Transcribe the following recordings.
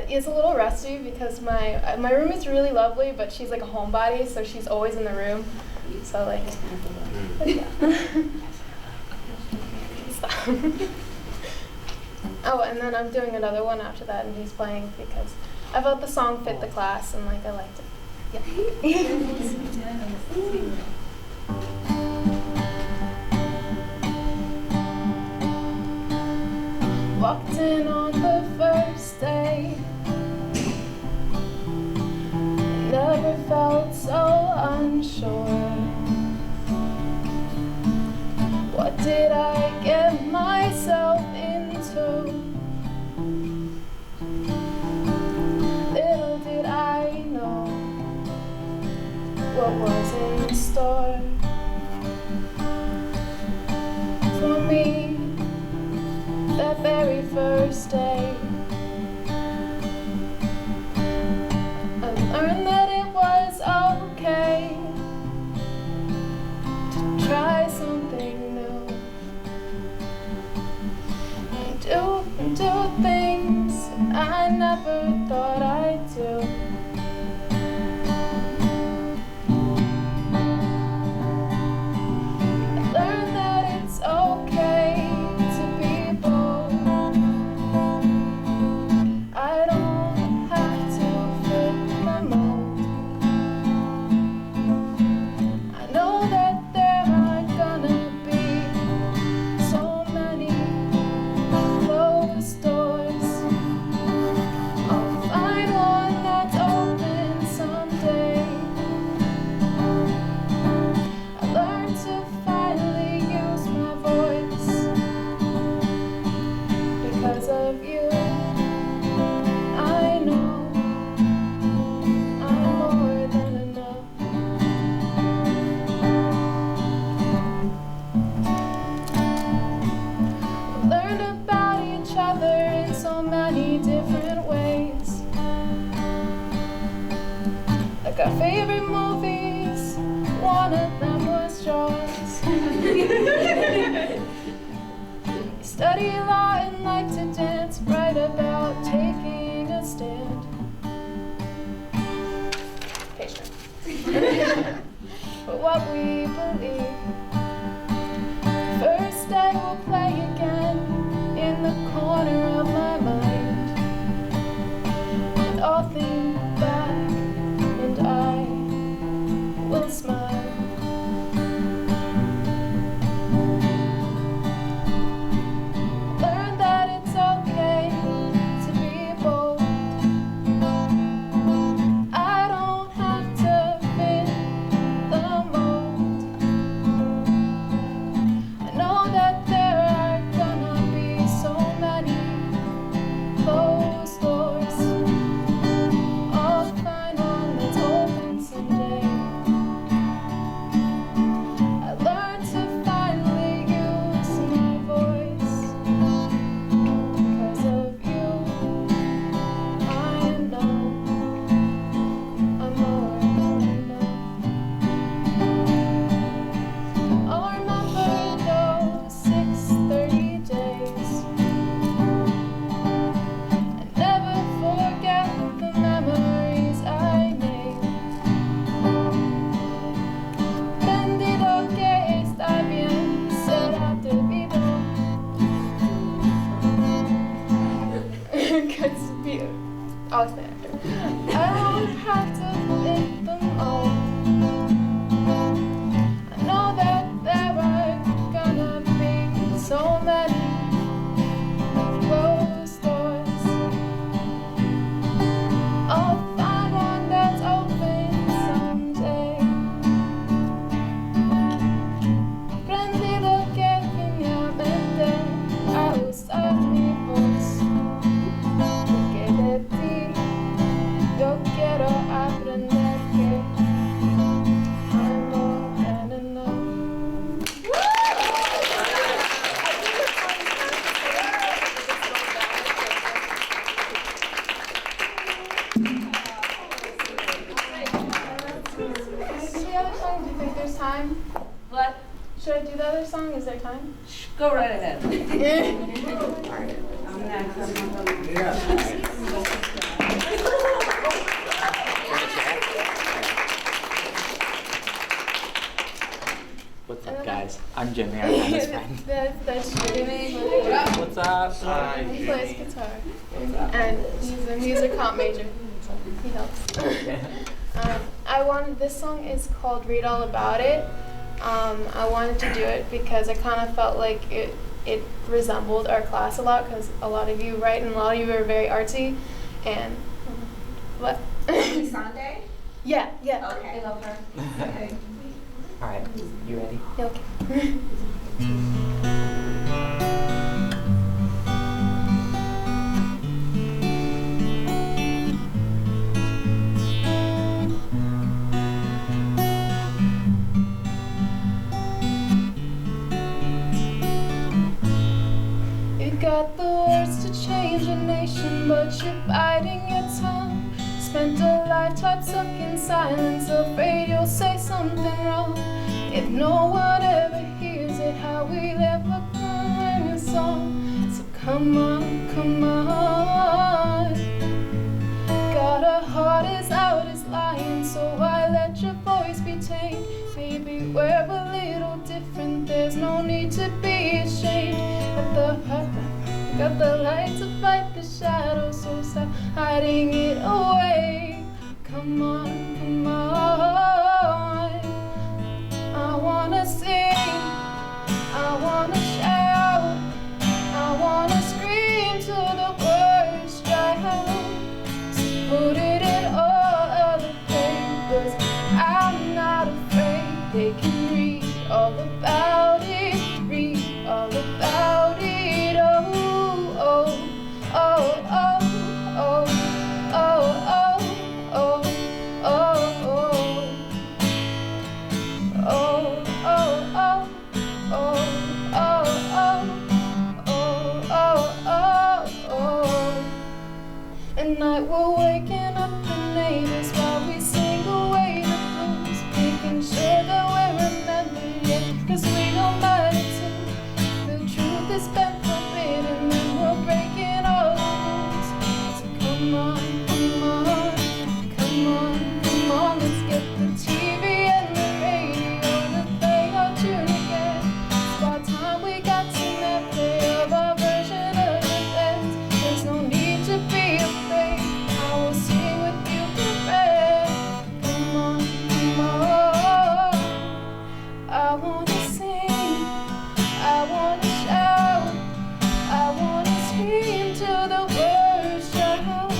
It's a little rusty because my roommate's really lovely, but she's like a homebody, so she's always in the room. So like, yeah. Oh, and then I'm doing another one after that, and he's playing because I felt the song fit the class, and like I liked it. Yeah. Walked in on the first day. Never felt so unsure. What did I get myself into? Little did I know what was in store for me that very first day. I learned that it was okay to try something new and do things I never thought I'd do. I learned that it's okay to be bold. I don't have to fit the mold. I know that there are gonna be so many closed doors. I'll find one that's open someday. I learned to finally use my voice because of you. I know I'm more than enough. We learned about each other in so many different ways. Like our favorite movies, one of them was Jaws. We study a lot and like to dance, write about taking a stand. Patient. But what we believe. First day we'll play again in the corner of my mind. And I'll think back and I will smile. Learn that it's okay to be bold. I don't have to fit the mold. I know that there are gonna be so many closed doors. I'll find one that's open someday. I learned to finally use my voice because of you. I know I'm more than enough. I'll remember those 6:30 days and never forget the memories I made. Prendido que está bien, será debido. Good to be always the actor. I don't have to fit the mold. I know that there are gonna be so many closed doors. I'll find one that's open someday. Prendido que en mi mente a usar mi voz. Porque de ti yo quiero aprender que I'm more than enough. The other song, do you think there's time? What? Should I do the other song? Is there time? Go right ahead. Yeah. What's up, guys? I'm Jimmy, I'm Hannah's friend. That's Jimmy. What's up? Hi. He plays guitar. And he's a music comp major, so he helps. This song is called Read All About It. I wanted to do it because I kind of felt like it resembled our class a lot, because a lot of you write and a lot of you are very artsy. And what? Sunday? Yeah. Okay. I love her. Okay. All right, you ready? Yeah, okay. You got the words to change a nation, but you're biting your tongue. Spent a lifetime stuck in silence, afraid you'll say something wrong. If no one ever hears it, how we'll ever learn a song. So come on, come on. Got a heart as loud as lion, so why let your voice be tamed? Baby, we're a little different, there's no need to be ashamed. Got the light to fight the shadows, so stop hiding it away. Come on, come on. I wanna sing, I wanna shout, I wanna scream till the words dry out. So put it in all other papers, I'm not afraid. They can read all about it, read all about it. At night we're waking up the neighbors while we sing away the blues, making sure that we're remembered, yeah, 'cause we don't matter too. The truth has been forbidden and we're breaking all the rules. So come on, come on, come on, come on, let's get the TV and the radio to play our tune again. It's about time we got some airplay of our version of events. There's no need to be afraid, I will sing with you forever. Come on, come on. I wanna sing, I wanna shout, I wanna scream till the words dry out.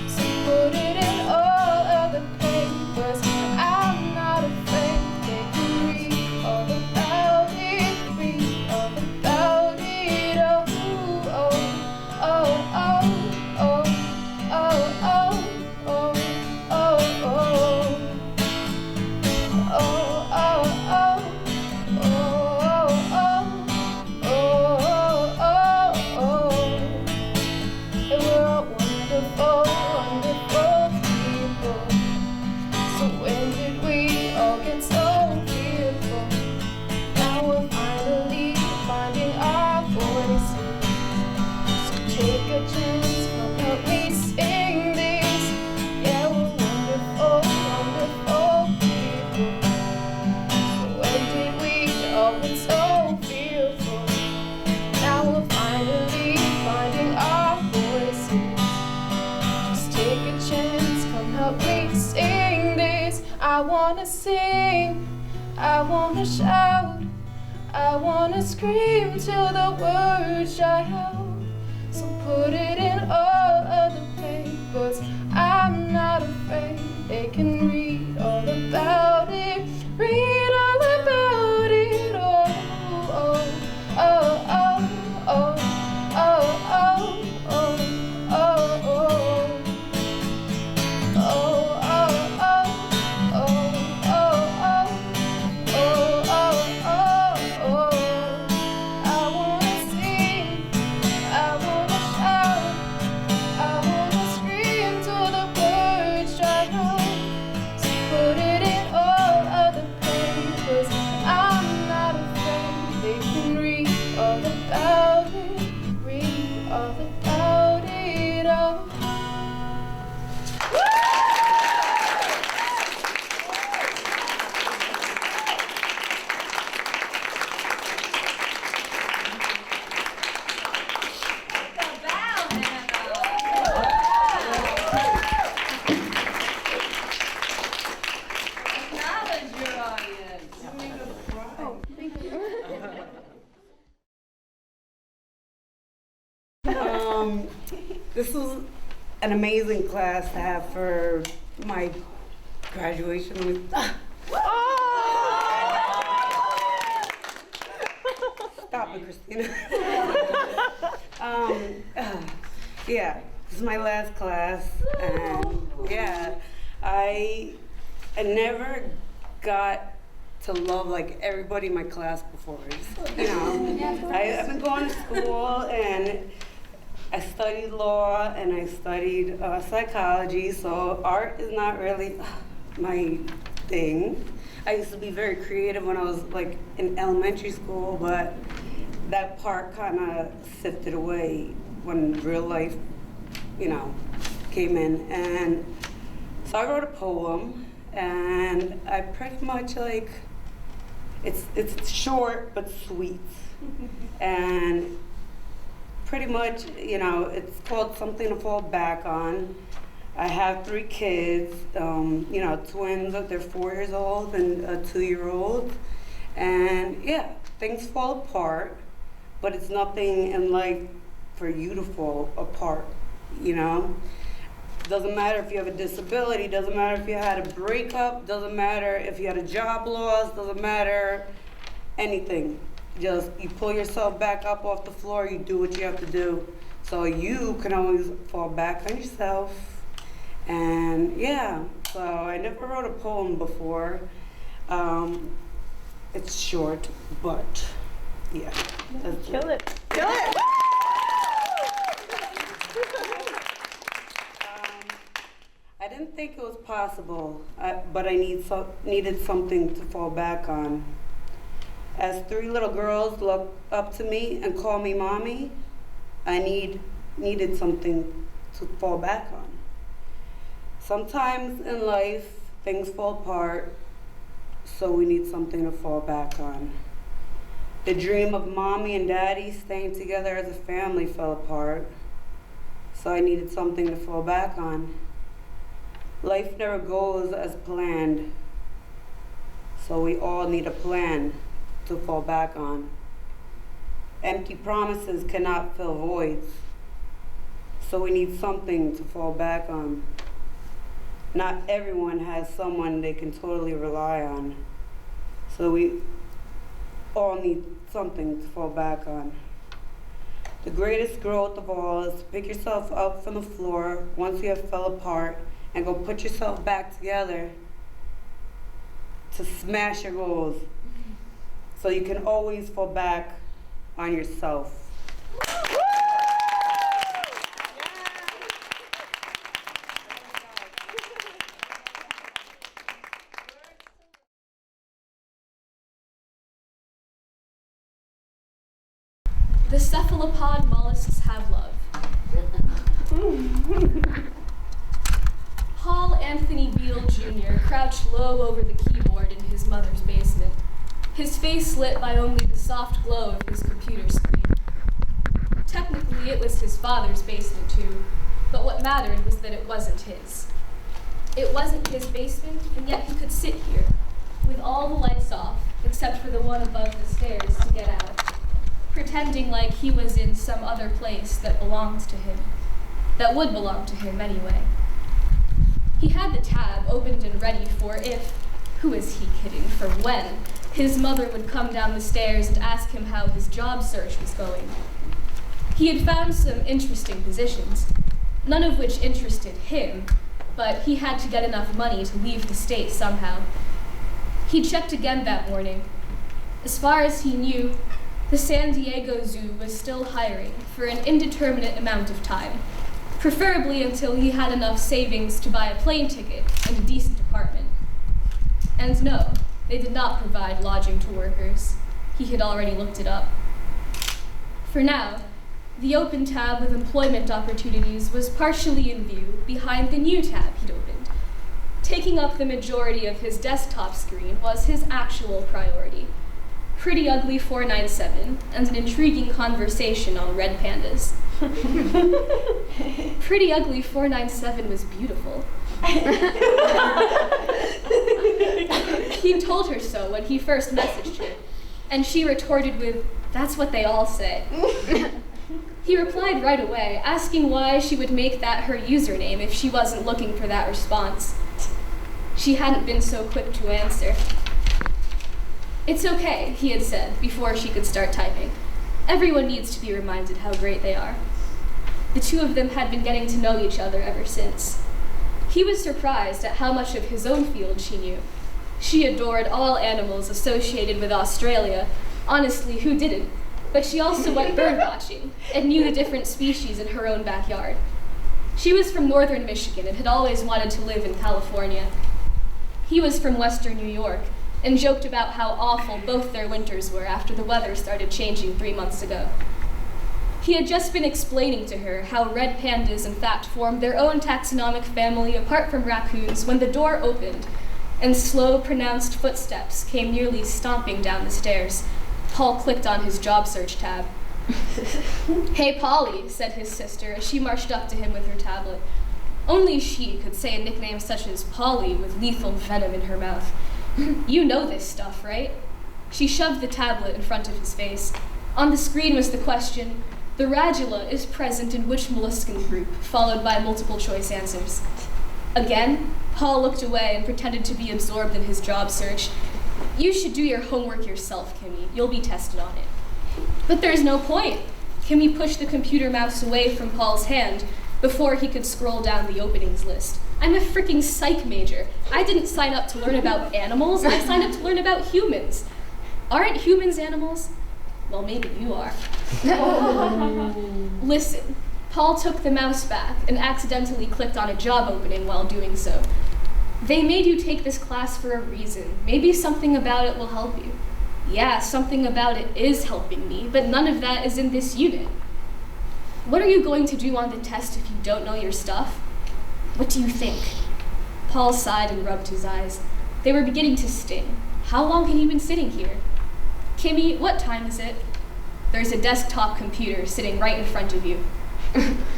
So put it in all of the papers, I'm not afraid. They can read all about it, read all about it. Oh, oh, oh, oh, oh, oh, oh, oh, oh, oh. Take a chance, come help me sing this. Yeah, we're wonderful, wonderful people. So when did we all get so fearful? Now we're finally finding our voices. Just take a chance, come help me sing this. I wanna sing, I wanna shout, I wanna scream till the words dry out. So put it in all of the papers, I'm not afraid. They can read all about it, read all about it. Oh, oh, oh, oh, oh, oh, oh, oh, oh, oh, I wanna sing, I wanna shout, I wanna scream till the words dry out. This was an amazing class to have for my graduation. Stop it, Christina. Yeah, this is my last class, and yeah, I never got to love like everybody in my class before. You know, I've been going to school and I studied law and I studied psychology, so art is not really my thing. I used to be very creative when I was like in elementary school, but that part kind of sifted away when real life, you know, came in. And so I wrote a poem, and I pretty much like, it's short but sweet. And pretty much, you know, it's called Something to Fall Back On. I have 3 kids, you know, twins, they're 4 years old and a 2-year-old. And yeah, things fall apart, but it's nothing in life for you to fall apart, you know? Doesn't matter if you have a disability, doesn't matter if you had a breakup, doesn't matter if you had a job loss, doesn't matter anything. Just you pull yourself back up off the floor, you do what you have to do. So you can always fall back on yourself. And yeah, so I never wrote a poem before. It's short, but yeah. Kill it. Kill it. I didn't think it was possible, but I needed something to fall back on. As 3 little girls look up to me and call me mommy, I needed something to fall back on. Sometimes in life, things fall apart, so we need something to fall back on. The dream of mommy and daddy staying together as a family fell apart, so I needed something to fall back on. Life never goes as planned, so we all need a plan to fall back on. Empty promises cannot fill voids, so we need something to fall back on. Not everyone has someone they can totally rely on, so we all need something to fall back on. The greatest growth of all is to pick yourself up from the floor once you have fell apart and go put yourself back together to smash your goals so you can always fall back on yourself. The cephalopod mollusks have love. Paul Anthony Beale Jr. crouched low over the keyboard in his mother's basement, his face lit by only the soft glow of his computer screen. Technically, it was his father's basement too, but what mattered was that it wasn't his. It wasn't his basement, and yet he could sit here, with all the lights off, except for the one above the stairs to get out, pretending like he was in some other place that belongs to him, that would belong to him anyway. He had the tab opened and ready for if, who is he kidding, for when, his mother would come down the stairs and ask him how his job search was going. He had found some interesting positions, none of which interested him, but he had to get enough money to leave the state somehow. He checked again that morning. As far as he knew, the San Diego Zoo was still hiring for an indeterminate amount of time, preferably until he had enough savings to buy a plane ticket and a decent apartment. And no, they did not provide lodging to workers. He had already looked it up. For now, the open tab with employment opportunities was partially in view behind the new tab he'd opened. Taking up the majority of his desktop screen was his actual priority. Pretty Ugly 497 and an intriguing conversation on red pandas. Pretty Ugly 497 was beautiful. He told her so when he first messaged her, and she retorted with, "That's what they all say." He replied right away, asking why she would make that her username if she wasn't looking for that response. She hadn't been so quick to answer. "It's okay," he had said before she could start typing. Everyone needs to be reminded how great they are. The two of them had been getting to know each other ever since. He was surprised at how much of his own field she knew. She adored all animals associated with Australia. Honestly, who didn't? But she also went bird watching and knew the different species in her own backyard. She was from northern Michigan and had always wanted to live in California. He was from western New York and joked about how awful both their winters were after the weather started changing 3 months ago. He had just been explaining to her how red pandas in fact formed their own taxonomic family apart from raccoons when the door opened and slow, pronounced footsteps came nearly stomping down the stairs. Paul clicked on his job search tab. "Hey, Polly," said his sister as she marched up to him with her tablet. Only she could say a nickname such as Polly with lethal venom in her mouth. "You know this stuff, right?" She shoved the tablet in front of his face. On the screen was the question, "The radula is present in which molluscan group?" followed by multiple choice answers. Again, Paul looked away and pretended to be absorbed in his job search. "You should do your homework yourself, Kimmy. You'll be tested on it." "But there's no point." Kimmy pushed the computer mouse away from Paul's hand before he could scroll down the openings list. "I'm a freaking psych major. I didn't sign up to learn about animals. I signed up to learn about humans. Aren't humans animals? Well, maybe you are." "Listen." Paul took the mouse back and accidentally clicked on a job opening while doing so. "They made you take this class for a reason. Maybe something about it will help you." "Yeah, something about it is helping me, but none of that is in this unit." "What are you going to do on the test if you don't know your stuff?" "What do you think?" Paul sighed and rubbed his eyes. They were beginning to sting. How long had he been sitting here? "Kimmy, what time is it?" "There's a desktop computer sitting right in front of you."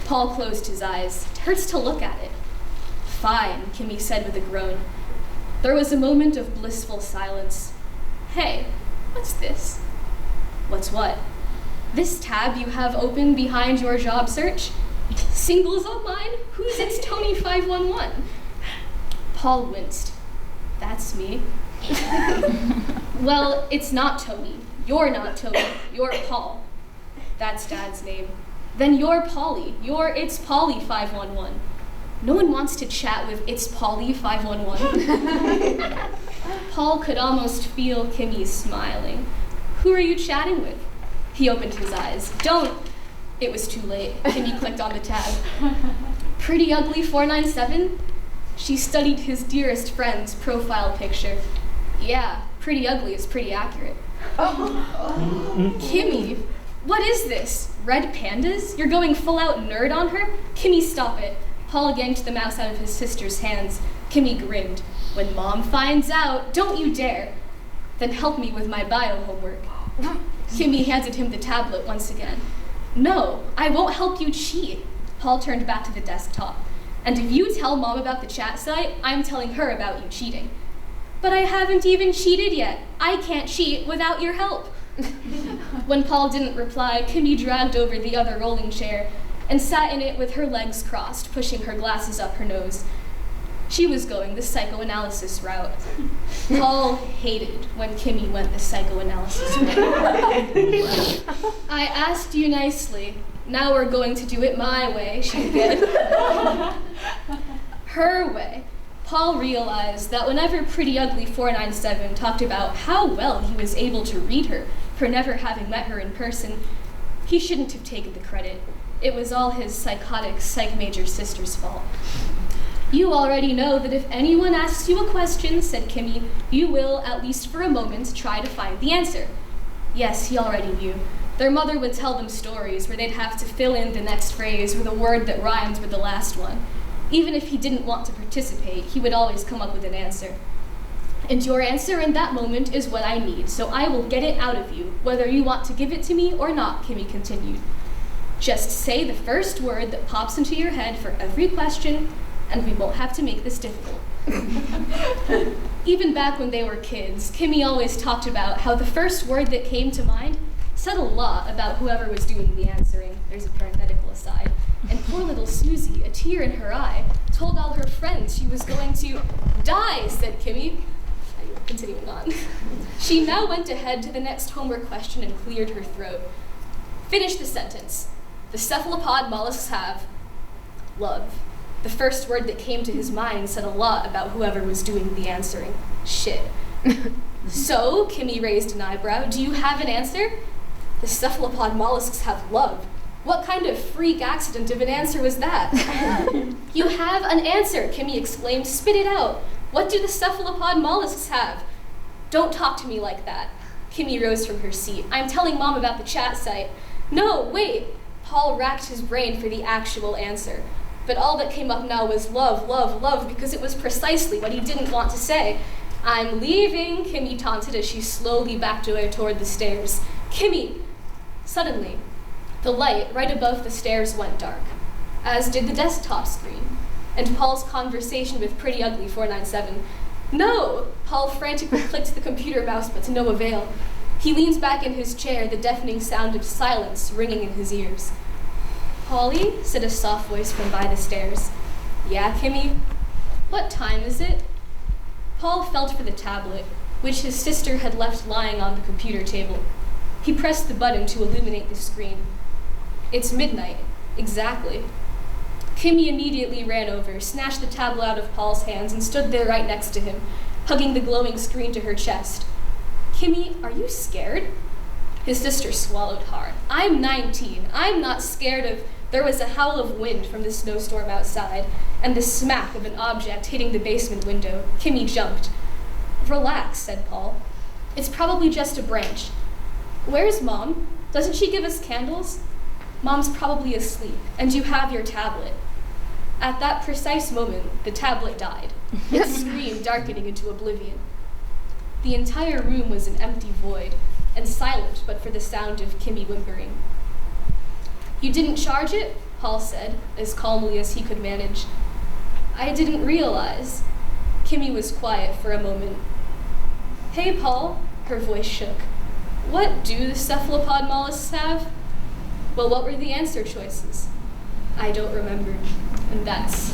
Paul closed his eyes. It hurts to look at it. "Fine," Kimmy said with a groan. There was a moment of blissful silence. "Hey, what's this?" "What's what?" "This tab you have open behind your job search? Singles online? Who's It's Tony 511? Paul winced. "That's me." "Well, it's not Tony. You're not Tony. You're Paul." "That's Dad's name." "Then you're Polly. You're It's Polly 511. No one wants to chat with It's Polly 511. Paul could almost feel Kimmy smiling. "Who are you chatting with?" He opened his eyes. "Don't." It was too late. Kimmy clicked on the tab. "Pretty Ugly 497? She studied his dearest friend's profile picture. "Yeah, Pretty Ugly is pretty accurate." "Kimmy, what is this? Red pandas? You're going full out nerd on her? Kimmy, stop it." Paul yanked the mouse out of his sister's hands. Kimmy grinned. "When Mom finds out, don't you dare." "Then help me with my bio homework." Kimmy handed him the tablet once again. "No, I won't help you cheat." Paul turned back to the desktop. "And if you tell Mom about the chat site, I'm telling her about you cheating." "But I haven't even cheated yet. I can't cheat without your help." When Paul didn't reply, Kimmy dragged over the other rolling chair and sat in it with her legs crossed, pushing her glasses up her nose. She was going the psychoanalysis route. Paul hated when Kimmy went the psychoanalysis route. "I asked you nicely. Now we're going to do it my way," she said. Her way. Paul realized that whenever Pretty Ugly 497 talked about how well he was able to read her for never having met her in person, he shouldn't have taken the credit. It was all his psychotic psych major sister's fault. "You already know that if anyone asks you a question," said Kimmy, "you will, at least for a moment, try to find the answer." Yes, he already knew. Their mother would tell them stories where they'd have to fill in the next phrase with a word that rhymed with the last one. Even if he didn't want to participate, he would always come up with an answer. "And your answer in that moment is what I need, so I will get it out of you, whether you want to give it to me or not," Kimmy continued. "Just say the first word that pops into your head for every question, and we won't have to make this difficult." Even back when they were kids, Kimmy always talked about how the first word that came to mind said a lot about whoever was doing the answering. There's a parenthetical aside. And poor little Susie, a tear in her eye, told all her friends she was going to die, said Kimmy. Continuing on. She now went ahead to the next homework question and cleared her throat. Finish the sentence. The cephalopod mollusks have love. The first word that came to his mind said a lot about whoever was doing the answering. Shit. So, Kimmy raised an eyebrow, do you have an answer? The cephalopod mollusks have love. What kind of freak accident of an answer was that? You have an answer, Kimmy exclaimed. Spit it out. What do the cephalopod mollusks have? Don't talk to me like that. Kimmy rose from her seat. I'm telling Mom about the chat site. No, wait. Paul racked his brain for the actual answer. But all that came up now was love, love, love, because it was precisely what he didn't want to say. I'm leaving, Kimmy taunted as she slowly backed away toward the stairs. Kimmy! Suddenly, the light right above the stairs went dark, as did the desktop screen, and Paul's conversation with Pretty Ugly 497. No! Paul frantically clicked the computer mouse, but to no avail. He leans back in his chair, the deafening sound of silence ringing in his ears. Polly, said a soft voice from by the stairs. Yeah, Kimmy? What time is it? Paul felt for the tablet, which his sister had left lying on the computer table. He pressed the button to illuminate the screen. It's midnight, exactly. Kimmy immediately ran over, snatched the tablet out of Paul's hands, and stood there right next to him, hugging the glowing screen to her chest. Kimmy, are you scared? His sister swallowed hard. I'm 19. I'm not scared of... There was a howl of wind from the snowstorm outside, and the smack of an object hitting the basement window. Kimmy jumped. Relax, said Paul. It's probably just a branch. Where's Mom? Doesn't she give us candles? Mom's probably asleep, and you have your tablet. At that precise moment, the tablet died, its screen darkening into oblivion. The entire room was an empty void, and silent but for the sound of Kimmy whimpering. You didn't charge it? Paul said, as calmly as he could manage. I didn't realize. Kimmy was quiet for a moment. Hey, Paul, her voice shook. What do the cephalopod mollusks have? Well, what were the answer choices? I don't remember, and that's...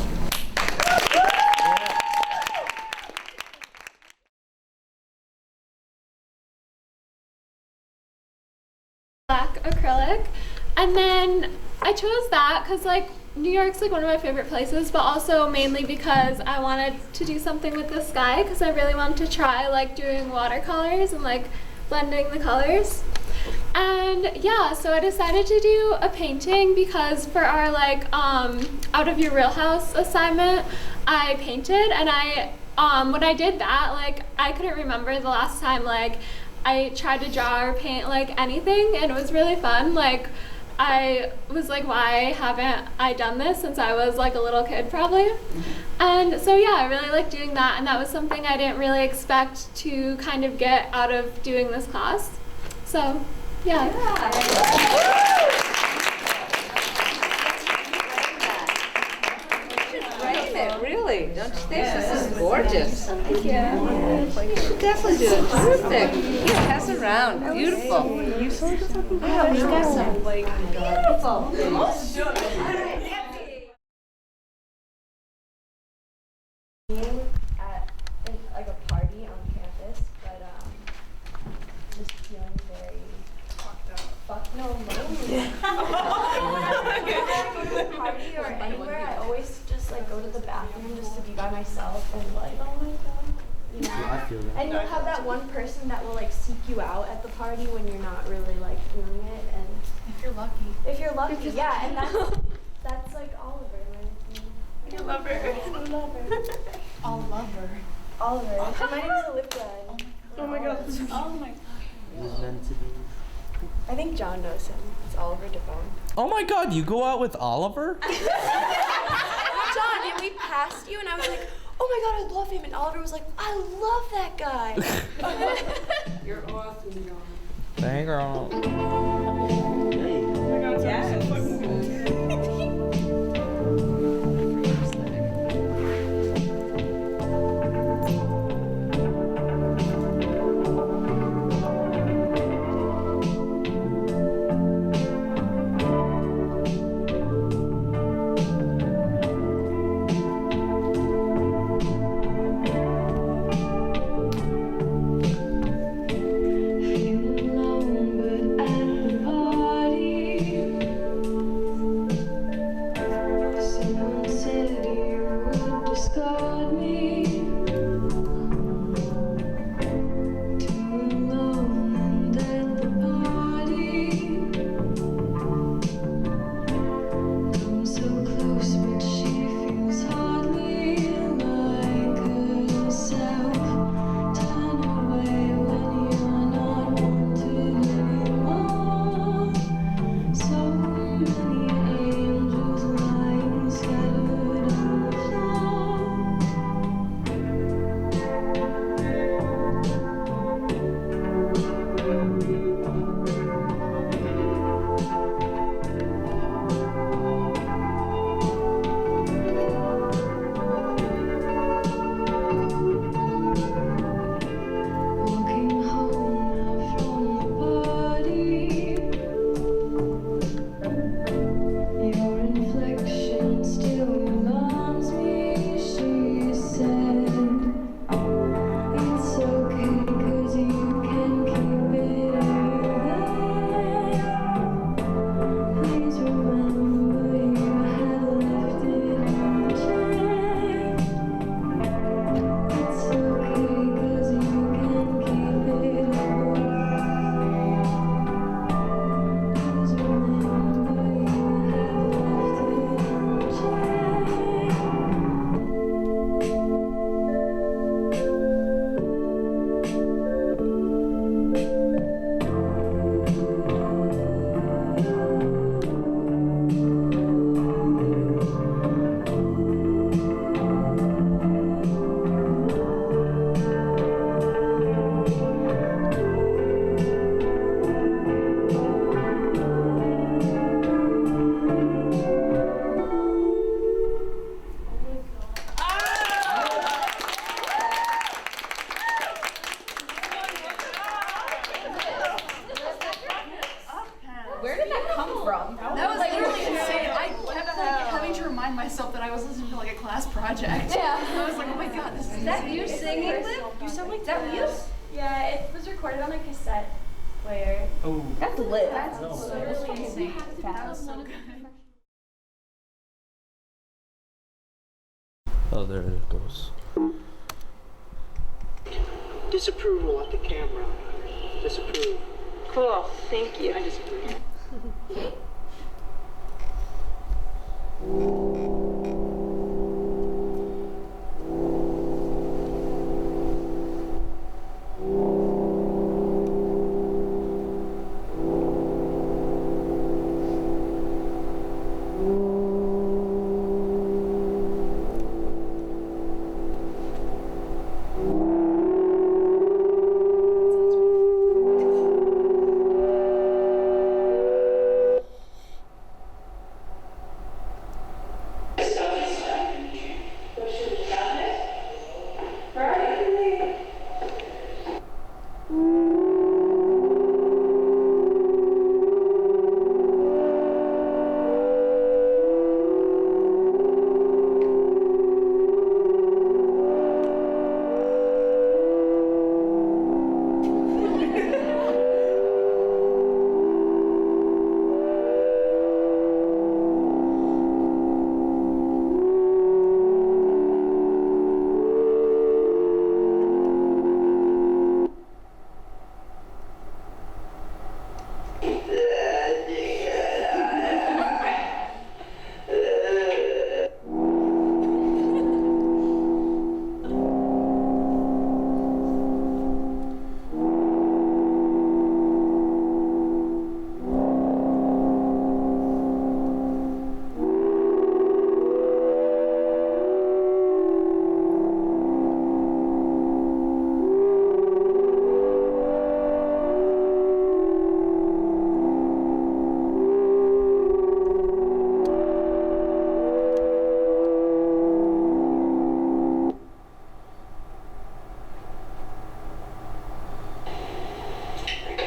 Black acrylic, and then I chose that because like New York's like one of my favorite places, but also mainly because I wanted to do something with the sky because I really wanted to try like doing watercolors and like blending the colors. And yeah, so I decided to do a painting because for our like out of your real house assignment, I painted, and I when I did that, like I couldn't remember the last time like I tried to draw or paint like anything, and it was really fun. Like I was like, why haven't I done this since I was like a little kid probably? And so yeah, I really like doing that, and that was something I didn't really expect to kind of get out of doing this class. So yeah. Frame it, really. Don't you think? This is gorgeous. Thank you. You should definitely do it. Terrific. Yeah, pass it around. Beautiful. You sold something. Yeah, we got some. At like a party on campus, but just feeling very fucked up. No, party or anywhere, I always just like go to the bathroom just to be by myself and like, oh my god. You know? Yeah, I feel that. And you have that one person that will like seek you out at the party when you're not really like feeling it, and If you're lucky. if you're lucky, yeah, and that's like Oliver. You love her. I love her. I'll love her. Oliver. And my name is Olivia. Oh my god. Oh my god. It was meant to be. I think John knows him. It's Oliver Devone. Oh my god, you go out with Oliver? John, and we passed you, and I was like, oh my god, I love him. And Oliver was like, I love that guy. You're awesome, John. Thank girl. from? That was like really insane. I kept like having to remind myself that I was listening to like a class project. Yeah. I was like, oh my god, this is Is that insane. you singing, Liv? You sound like that. You? Yeah, it was recorded on a cassette player. Oh. That's lit. That's literally insane. That was so good. Oh, there it goes. Disapproval at the camera. Disapprove. Cool, thank you. I disapprove.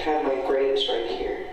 Have my grapes right here.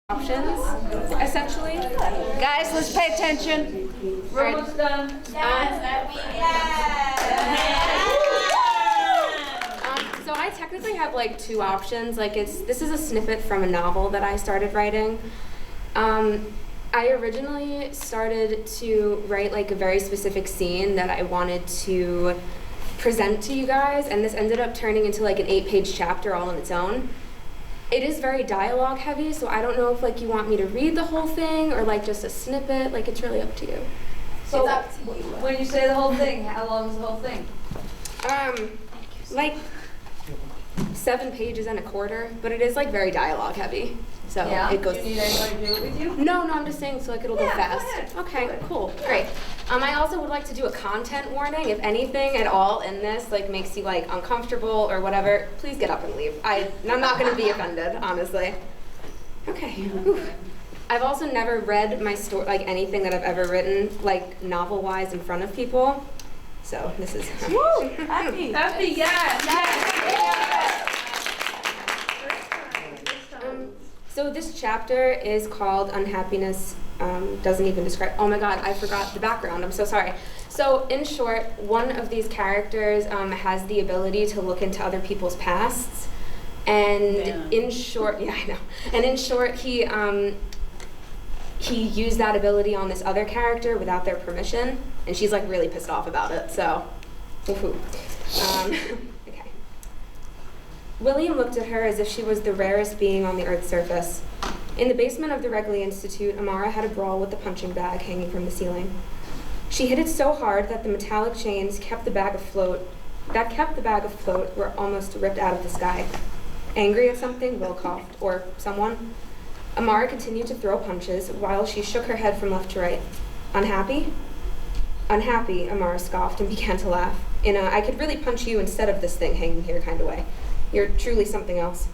Options, essentially. Guys, let's pay attention. We're almost done. So I technically have like two options. Like this is a snippet from a novel that I started writing. I originally started to write like a very specific scene that I wanted to present to you guys, and this ended up turning into like an 8-page chapter all on its own. It is very dialogue heavy, so I don't know if like you want me to read the whole thing or like just a snippet. Like it's really up to you. So when you say the whole thing, how long is the whole thing? Like 7 pages and a quarter, but it is like very dialogue heavy. So Yeah. it goes. Do you need anybody to do it with you? No, I'm just saying so like it'll go Yeah, go fast. ahead. Okay, cool, great. I also would like to do a content warning. If anything at all in this like makes you like uncomfortable or whatever, please get up and leave. I'm not gonna be offended, honestly. Okay. Whew. I've also never read my story, like anything that I've ever written, like novel-wise in front of people. So this is. Woo! Happy. Happy, yes. So this chapter is called Unhappiness Doesn't Even Describe. Oh my God, I forgot the background. I'm so sorry. So in short, one of these characters has the ability to look into other people's pasts, and in short, yeah, I know. And in short, he used that ability on this other character without their permission, and she's like really pissed off about it. So, woohoo. Okay. 'Cause I was like, oh my god, this is insane. So, this is. This is insane. Um, so this chapter is called Unhappiness Doesn't Even Describe. Oh my God, I forgot the background. I'm so sorry. So in short, one of these characters has the ability to look into other people's pasts, and in short, he used that ability on this other character without their permission, and she's like really pissed off about it. So, okay. William looked at her as if she was the rarest being on the Earth's surface. In the basement of the Wrigley Institute, Amara had a brawl with the punching bag hanging from the ceiling. She hit it so hard that the metallic chains kept the bag afloat were almost ripped out of the sky. Angry at something, Will coughed, or someone. Amara continued to throw punches while she shook her head from left to right. Unhappy? Unhappy, Amara scoffed and began to laugh, in a I could really punch you instead of this thing hanging here kind of way. You're truly something else.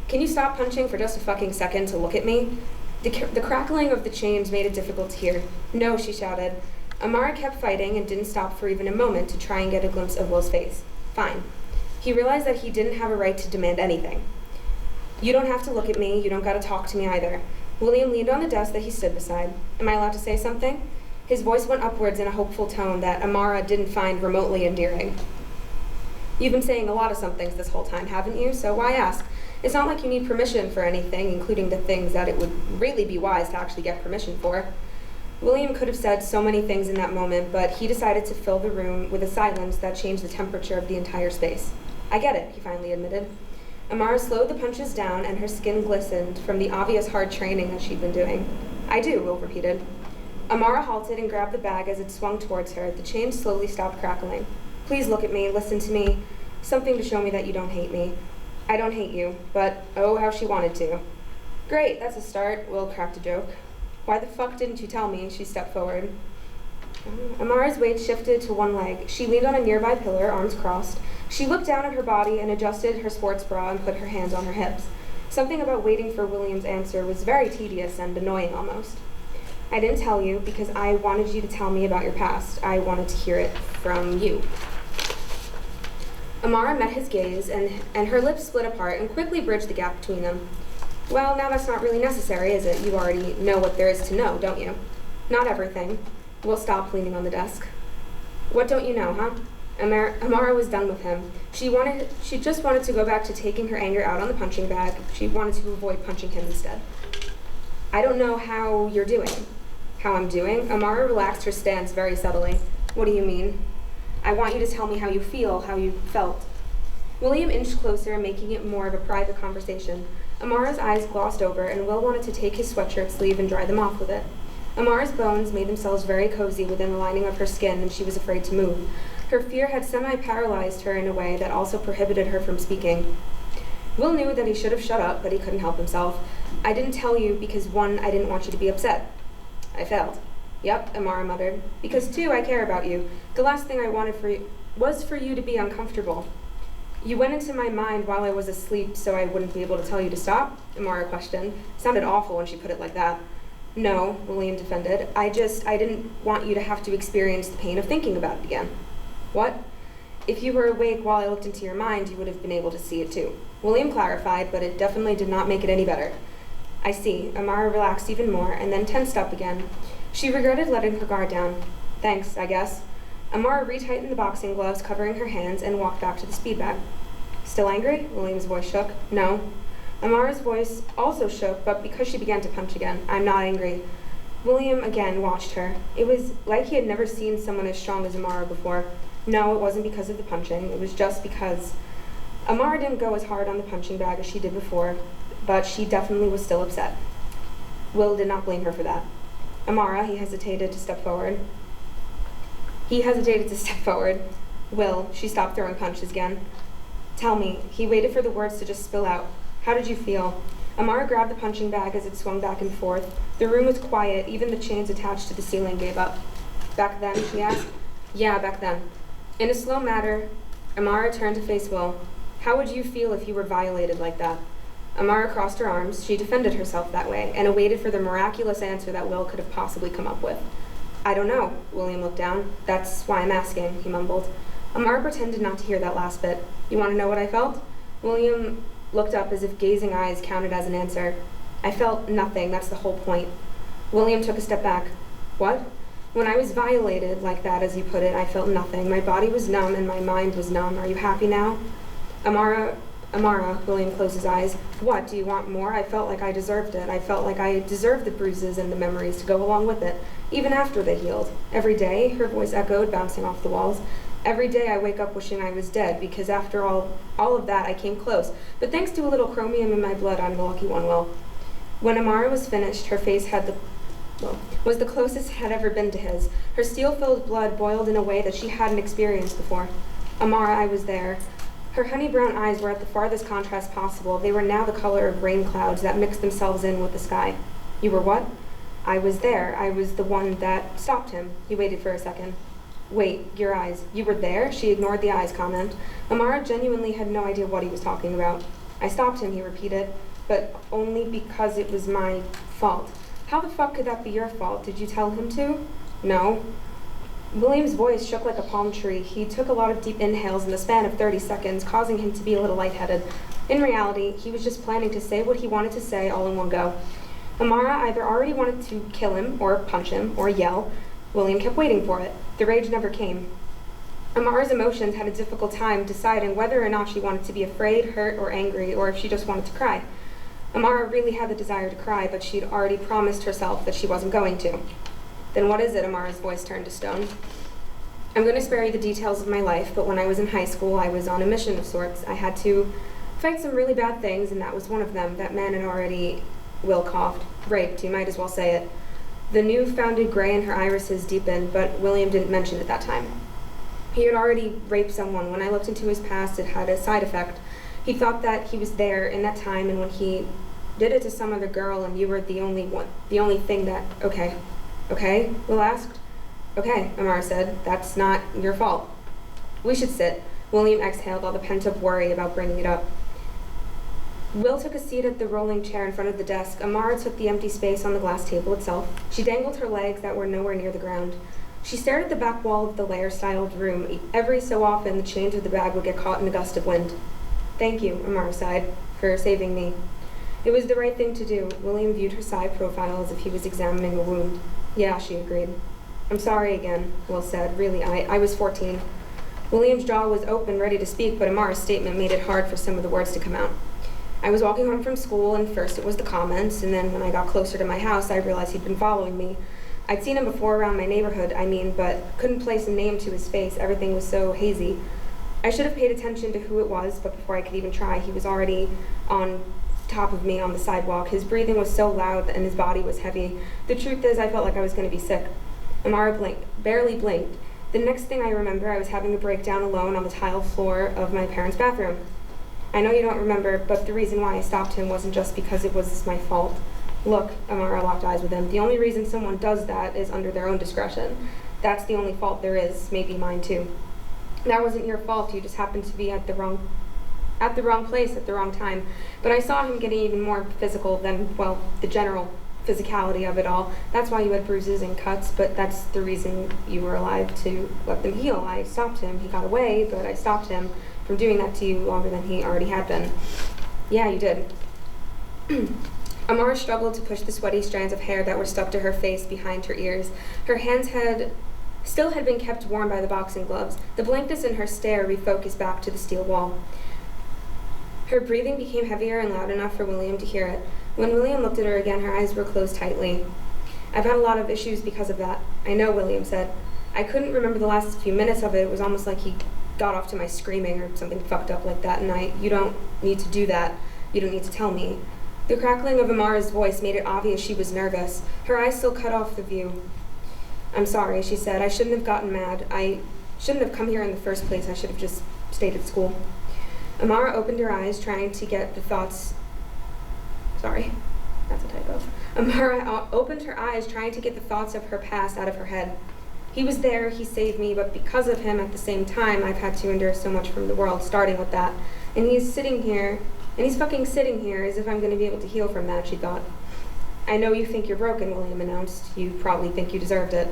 Can you stop punching for just a fucking second to look at me? The crackling of the chains made it difficult to hear. No, she shouted. Amara kept fighting and didn't stop for even a moment to try and get a glimpse of Will's face. Fine. He realized that he didn't have a right to demand anything. You don't have to look at me. You don't gotta talk to me either. William leaned on the desk that he stood beside. Am I allowed to say something? His voice went upwards in a hopeful tone that Amara didn't find remotely endearing. You've been saying a lot of somethings this whole time, haven't you? So why ask? It's not like you need permission for anything, including the things that it would really be wise to actually get permission for. William could have said so many things in that moment, but he decided to fill the room with a silence that changed the temperature of the entire space. I get it, he finally admitted. Amara slowed the punches down and her skin glistened from the obvious hard training that she'd been doing. I do, Will repeated. Amara halted and grabbed the bag as it swung towards her. The chain slowly stopped crackling. Please look at me, listen to me. Something to show me that you don't hate me. I don't hate you, but oh, how she wanted to. Great, that's a start, Will cracked a joke. Why the fuck didn't you tell me? She stepped forward. Amara's weight shifted to one leg. She leaned on a nearby pillar, arms crossed. She looked down at her body and adjusted her sports bra and put her hands on her hips. Something about waiting for William's answer was very tedious and annoying almost. I didn't tell you because I wanted you to tell me about your past. I wanted to hear it from you. Amara met his gaze, and her lips split apart and quickly bridged the gap between them. Well, now that's not really necessary, is it? You already know what there is to know, don't you? Not everything. Will stopped leaning on the desk. What don't you know, huh? Amara was done with him. She just wanted to go back to taking her anger out on the punching bag. She wanted to avoid punching him instead. I don't know how you're doing. How I'm doing? Amara relaxed her stance very subtly. What do you mean? I want you to tell me how you feel, how you felt. William inched closer, making it more of a private conversation. Amara's eyes glossed over, and Will wanted to take his sweatshirt sleeve and dry them off with it. Amara's bones made themselves very cozy within the lining of her skin, and she was afraid to move. Her fear had semi-paralyzed her in a way that also prohibited her from speaking. Will knew that he should have shut up, but he couldn't help himself. I didn't tell you because, 1, I didn't want you to be upset. I failed. Yep, Amara muttered. Because 2, I care about you. The last thing I wanted was for you to be uncomfortable. You went into my mind while I was asleep so I wouldn't be able to tell you to stop? Amara questioned. Sounded awful when she put it like that. No, William defended. I didn't want you to have to experience the pain of thinking about it again. What? If you were awake while I looked into your mind, you would have been able to see it too. William clarified, but it definitely did not make it any better. I see. Amara relaxed even more and then tensed up again. She regretted letting her guard down. Thanks, I guess. Amara retightened the boxing gloves covering her hands and walked back to the speed bag. Still angry? William's voice shook. No. Amara's voice also shook, but because she began to punch again. I'm not angry. William again watched her. It was like he had never seen someone as strong as Amara before. No, it wasn't because of the punching. It was just because Amara didn't go as hard on the punching bag as she did before, but she definitely was still upset. Will did not blame her for that. Amara, he hesitated to step forward. Will, she stopped throwing punches again. Tell me. He waited for the words to just spill out. How did you feel? Amara grabbed the punching bag as it swung back and forth. The room was quiet. Even the chains attached to the ceiling gave up. Back then, she asked. Yeah, back then. In a slow manner, Amara turned to face Will. How would you feel if you were violated like that? Amara crossed her arms. She defended herself that way and awaited for the miraculous answer that Will could have possibly come up with. I don't know. William looked down. That's why I'm asking, he mumbled. Amara pretended not to hear that last bit. You want to know what I felt? William looked up as if gazing eyes counted as an answer. I felt nothing. That's the whole point. William took a step back. What? When I was violated like that, as you put it, I felt nothing. My body was numb and my mind was numb. Are you happy now? Amara, William closed his eyes. What, do you want more? I felt like I deserved it. I felt like I deserved the bruises and the memories to go along with it, even after they healed. Every day, her voice echoed, bouncing off the walls. Every day I wake up wishing I was dead, because after all of that, I came close. But thanks to a little chromium in my blood, I'm the lucky one. Well, when Amara was finished, her face was the closest it had ever been to his. Her steel-filled blood boiled in a way that she hadn't experienced before. Amara, I was there. Her honey brown eyes were at the farthest contrast possible. They were now the color of rain clouds that mixed themselves in with the sky. You were what? I was there. I was the one that stopped him. He waited for a second. Wait, your eyes. You were there? She ignored the eyes comment. Amara genuinely had no idea what he was talking about. I stopped him, he repeated, but only because it was my fault. How the fuck could that be your fault? Did you tell him to? No. William's voice shook like a palm tree. He took a lot of deep inhales in the span of 30 seconds, causing him to be a little lightheaded. In reality, he was just planning to say what he wanted to say all in one go. Amara either already wanted to kill him, or punch him, or yell. William kept waiting for it. The rage never came. Amara's emotions had a difficult time deciding whether or not she wanted to be afraid, hurt, or angry, or if she just wanted to cry. Amara really had the desire to cry, but she'd already promised herself that she wasn't going to. Then what is it? Amara's voice turned to stone. I'm going to spare you the details of my life, but when I was in high school, I was on a mission of sorts. I had to fight some really bad things, and that was one of them. That man had already, Will coughed, raped, you might as well say it. The new-founded gray in her irises deepened, but William didn't mention it that time. He had already raped someone. When I looked into his past, it had a side effect. He thought that he was there in that time, and when he did it to some other girl and you were the only thing that, okay, Will asked. Okay, Amara said, that's not your fault. We should sit. William exhaled all the pent-up worry about bringing it up. Will took a seat at the rolling chair in front of the desk. Amara took the empty space on the glass table itself. She dangled her legs that were nowhere near the ground. She stared at the back wall of the layer-styled room. Every so often, the chains of the bag would get caught in a gust of wind. Thank you, Amara sighed, for saving me. It was the right thing to do. William viewed her side profile as if he was examining a wound. Yeah, she agreed. I'm sorry again, Will said. Really, I was 14. William's jaw was open, ready to speak, but Amara's statement made it hard for some of the words to come out. I was walking home from school, and first it was the comments, and then when I got closer to my house, I realized he'd been following me. I'd seen him before around my neighborhood, but couldn't place a name to his face. Everything was so hazy. I should have paid attention to who it was, but before I could even try, he was already on top of me on the sidewalk. His breathing was so loud and his body was heavy. The truth is, I felt like I was going to be sick. Amara barely blinked. The next thing I remember, I was having a breakdown alone on the tile floor of my parents' bathroom. I know you don't remember, but the reason why I stopped him wasn't just because it was my fault. Look, Amara locked eyes with him. The only reason someone does that is under their own discretion. That's the only fault there is, maybe mine too. That wasn't your fault, you just happened to be at the wrong place at the wrong time. But I saw him getting even more physical than, well, the general physicality of it all. That's why you had bruises and cuts, but that's the reason you were alive, to let them heal. I stopped him. He got away, but I stopped him from doing that to you longer than he already had been. Yeah, you did. Amara struggled to push the sweaty strands of hair that were stuck to her face behind her ears. Her hands still had been kept warm by the boxing gloves. The blankness in her stare refocused back to the steel wall. Her breathing became heavier and loud enough for William to hear it. When William looked at her again, her eyes were closed tightly. I've had a lot of issues because of that. I know, William said. I couldn't remember the last few minutes of it. It was almost like he got off to my screaming or something fucked up like that, and you don't need to do that. You don't need to tell me. The crackling of Amara's voice made it obvious she was nervous. Her eyes still cut off the view. I'm sorry, she said. I shouldn't have gotten mad. I shouldn't have come here in the first place. I should have just stayed at school. Amara opened her eyes, trying to get the thoughts... Sorry, that's a typo. Amara opened her eyes, trying to get the thoughts of her past out of her head. He was there, he saved me, but because of him, at the same time, I've had to endure so much from the world, starting with that. And he's fucking sitting here as if I'm going to be able to heal from that, she thought. I know you think you're broken, William announced. You probably think you deserved it.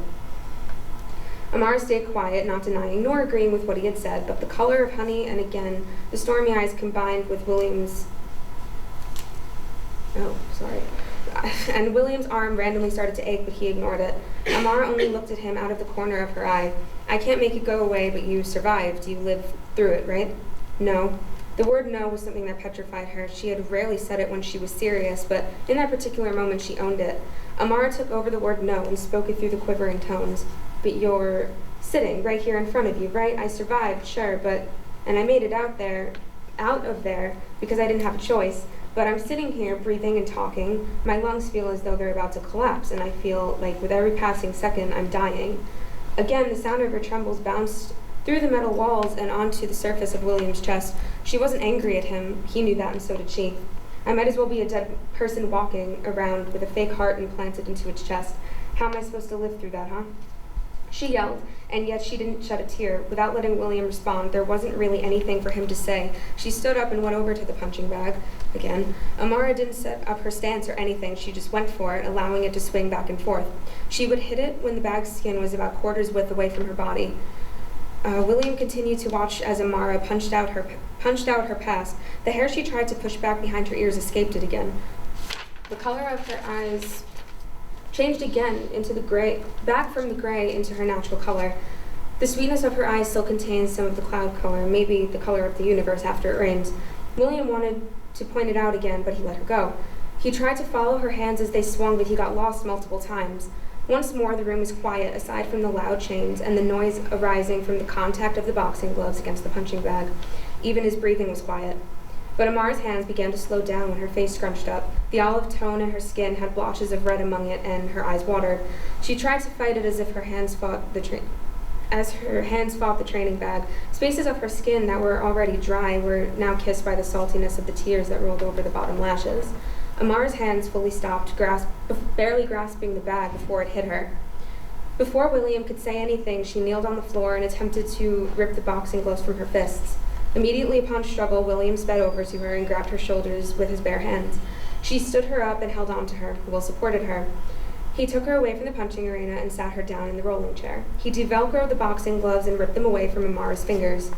Amara stayed quiet, not denying nor agreeing with what he had said, but the color of honey and again, the stormy eyes combined with William's... Oh, sorry. And William's arm randomly started to ache, but he ignored it. Amara only looked at him out of the corner of her eye. I can't make it go away, but you survived. You lived through it, right? No. The word no was something that petrified her. She had rarely said it when she was serious, but in that particular moment she owned it. Amara took over the word no and spoke it through the quivering tones. But you're sitting right here in front of you, right? I survived, sure, and I made it out of there, because I didn't have a choice. But I'm sitting here breathing and talking. My lungs feel as though they're about to collapse, and I feel like with every passing second, I'm dying. Again, the sound of her trembles bounced through the metal walls and onto the surface of William's chest. She wasn't angry at him. He knew that, and so did she. I might as well be a dead person walking around with a fake heart implanted into its chest. How am I supposed to live through that, huh? She yelled, and yet she didn't shed a tear. Without letting William respond, there wasn't really anything for him to say. She stood up and went over to the punching bag again. Amara didn't set up her stance or anything. She just went for it, allowing it to swing back and forth. She would hit it when the bag's skin was about quarters width away from her body. William continued to watch as Amara punched out her past. The hair she tried to push back behind her ears escaped it again. The color of her eyes changed again into the gray, back from the gray into her natural color. The sweetness of her eyes still contains some of the cloud color, maybe the color of the universe after it rains. William wanted to point it out again, but he let her go. He tried to follow her hands as they swung, but he got lost multiple times. Once more, the room was quiet, aside from the loud chains and the noise arising from the contact of the boxing gloves against the punching bag. Even his breathing was quiet. But Amara's hands began to slow down when her face scrunched up. The olive tone in her skin had blotches of red among it, and her eyes watered. She tried to fight it as if her hands fought the training bag. Spaces of her skin that were already dry were now kissed by the saltiness of the tears that rolled over the bottom lashes. Amara's hands fully stopped, barely grasping the bag before it hit her. Before William could say anything, she kneeled on the floor and attempted to rip the boxing gloves from her fists. Immediately upon struggle, William sped over to her and grabbed her shoulders with his bare hands. She stood her up and held on to her. Will supported her. He took her away from the punching arena and sat her down in the rolling chair. He develcroed the boxing gloves and ripped them away from Amara's fingers.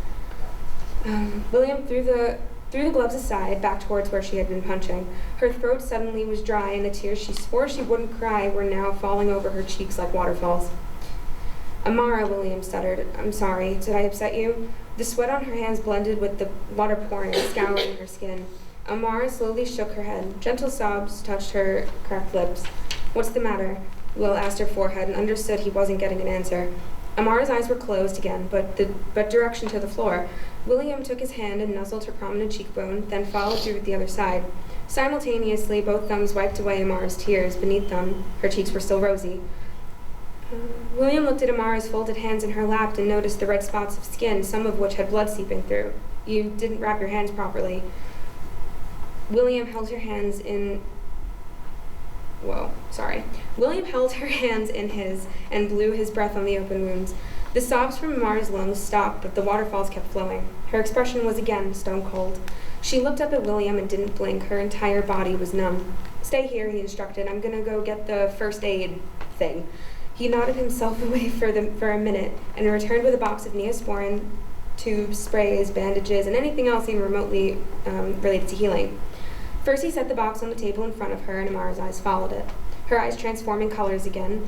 William threw the gloves aside, back towards where she had been punching. Her throat suddenly was dry, and the tears she swore she wouldn't cry were now falling over her cheeks like waterfalls. Amara, William stuttered. I'm sorry. Did I upset you? The sweat on her hands blended with the water pouring and scouring her skin. Amara slowly shook her head. Gentle sobs touched her cracked lips. What's the matter? Will asked her forehead and understood he wasn't getting an answer. Amara's eyes were closed again, but direction to the floor. William took his hand and nuzzled her prominent cheekbone, then followed through with the other side. Simultaneously, both thumbs wiped away Amara's tears. Beneath them, her cheeks were still rosy. William looked at Amara's folded hands in her lap and noticed the red spots of skin, some of which had blood seeping through. You didn't wrap your hands properly. William held her hands in his and blew his breath on the open wounds. The sobs from Amara's lungs stopped, but the waterfalls kept flowing. Her expression was again stone cold. She looked up at William and didn't blink. Her entire body was numb. Stay here, he instructed. I'm gonna go get the first aid thing. He nodded himself away for a minute and returned with a box of Neosporin tubes, sprays, bandages, and anything else even remotely related to healing. First, he set the box on the table in front of her, and Amara's eyes followed it. Her eyes transforming colors again.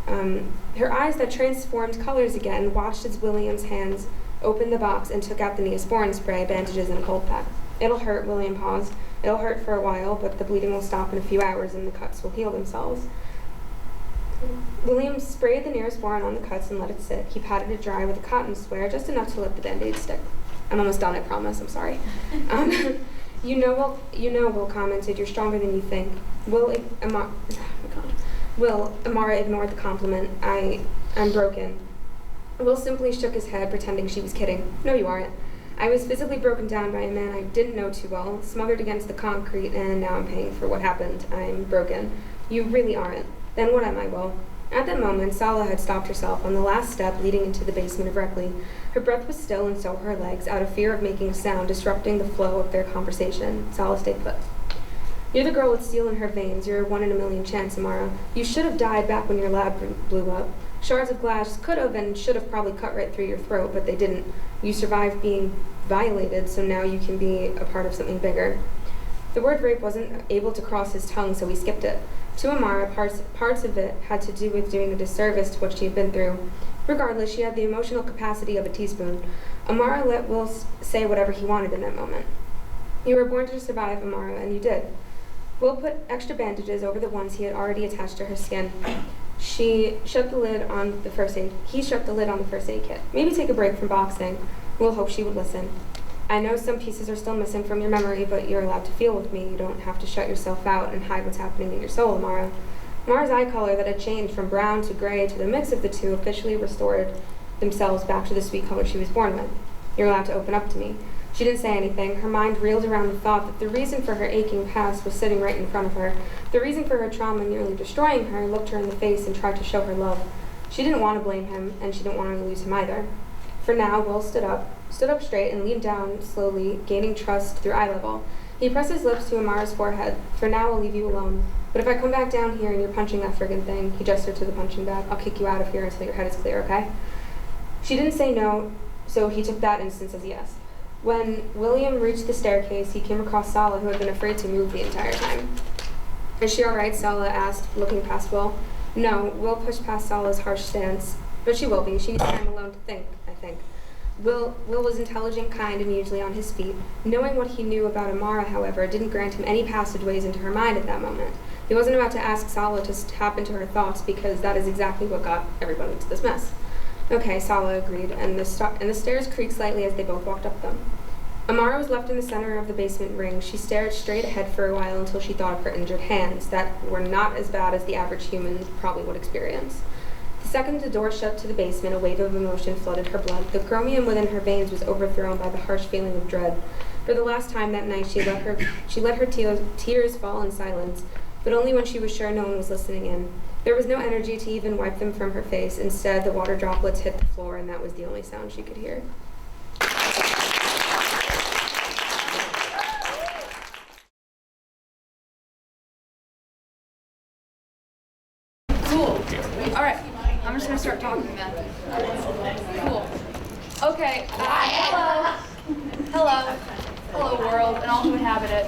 Her eyes that transformed colors again watched as William's hands opened the box and took out the Neosporin spray, bandages, and a cold pack. It'll hurt, William paused. It'll hurt for a while, but the bleeding will stop in a few hours and the cuts will heal themselves. William sprayed the Neosporin on the cuts and let it sit. He patted it dry with a cotton sware, just enough to let the band-aid stick. I'm almost done, I promise. I'm sorry. Will commented, you're stronger than you think. Amara ignored the compliment. I'm broken. Will simply shook his head, pretending she was kidding. No, you aren't. I was physically broken down by a man I didn't know too well, smothered against the concrete, and now I'm paying for what happened. I'm broken. You really aren't. Then what am I, Will? At that moment, Sala had stopped herself on the last step leading into the basement of Reckley. Her breath was still, and so were her legs, out of fear of making a sound, disrupting the flow of their conversation. Sala stayed put. You're the girl with steel in her veins. You're a 1 in a million chance, Amara. You should have died back when your lab blew up. Shards of glass could have and should have probably cut right through your throat, but they didn't. You survived being violated, so now you can be a part of something bigger. The word rape wasn't able to cross his tongue, so he skipped it. To Amara, parts of it had to do with doing a disservice to what she had been through. Regardless, she had the emotional capacity of a teaspoon. Amara let Will say whatever he wanted in that moment. You were born to survive, Amara, and you did. Will put extra bandages over the ones he had already attached to her skin. She shut the lid on the first aid. He shut the lid on the first aid kit. Maybe take a break from boxing. We'll hope she would listen. I know some pieces are still missing from your memory, but you're allowed to feel with me. You don't have to shut yourself out and hide what's happening in your soul, Amara. Amara's eye color that had changed from brown to gray to the mix of the two officially restored themselves back to the sweet color she was born with. You're allowed to open up to me. She didn't say anything. Her mind reeled around the thought that the reason for her aching past was sitting right in front of her. The reason for her trauma nearly destroying her looked her in the face and tried to show her love. She didn't want to blame him, and she didn't want to lose him either. For now, Will stood up straight and leaned down slowly, gaining trust through eye level. He pressed his lips to Amara's forehead. For now, I'll leave you alone. But if I come back down here and you're punching that friggin' thing, he gestured to the punching bag, I'll kick you out of here until your head is clear, okay? She didn't say no, so he took that instance as a yes. When William reached the staircase, he came across Sala, who had been afraid to move the entire time. Is she all right? Sala asked, looking past Will. No, Will pushed past Sala's harsh stance, but she will be. She needs time alone to think, I think. Will was intelligent, kind, and usually on his feet. Knowing what he knew about Amara, however, didn't grant him any passageways into her mind at that moment. He wasn't about to ask Sala to tap into her thoughts because that is exactly what got everyone into this mess. Okay, Sala agreed, and the stairs creaked slightly as they both walked up them. Amara was left in the center of the basement ring. She stared straight ahead for a while until she thought of her injured hands that were not as bad as the average human probably would experience. The second the door shut to the basement, a wave of emotion flooded her blood. The chromium within her veins was overthrown by the harsh feeling of dread. For the last time that night, she let her tears fall in silence, but only when she was sure no one was listening in. There was no energy to even wipe them from her face. Instead, the water droplets hit the floor, and that was the only sound she could hear. Cool. All right. I'm just gonna start talking then. Cool. Okay. Hello, world, and all who inhabit it.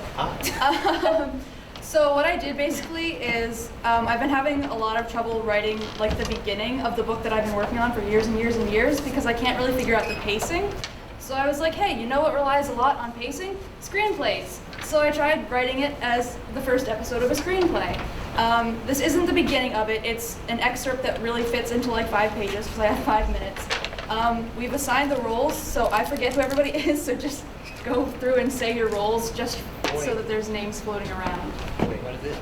So what I did basically is I've been having a lot of trouble writing like the beginning of the book that I've been working on for years and years and years because I can't really figure out the pacing. So I was like, hey, you know what relies a lot on pacing? Screenplays. So I tried writing it as the first episode of a screenplay. This isn't the beginning of it. It's an excerpt that really fits into like 5 pages because I have 5 minutes. We've assigned the roles, so I forget who everybody is, so just go through and say your roles just so that there's names floating around. Wait, what is it?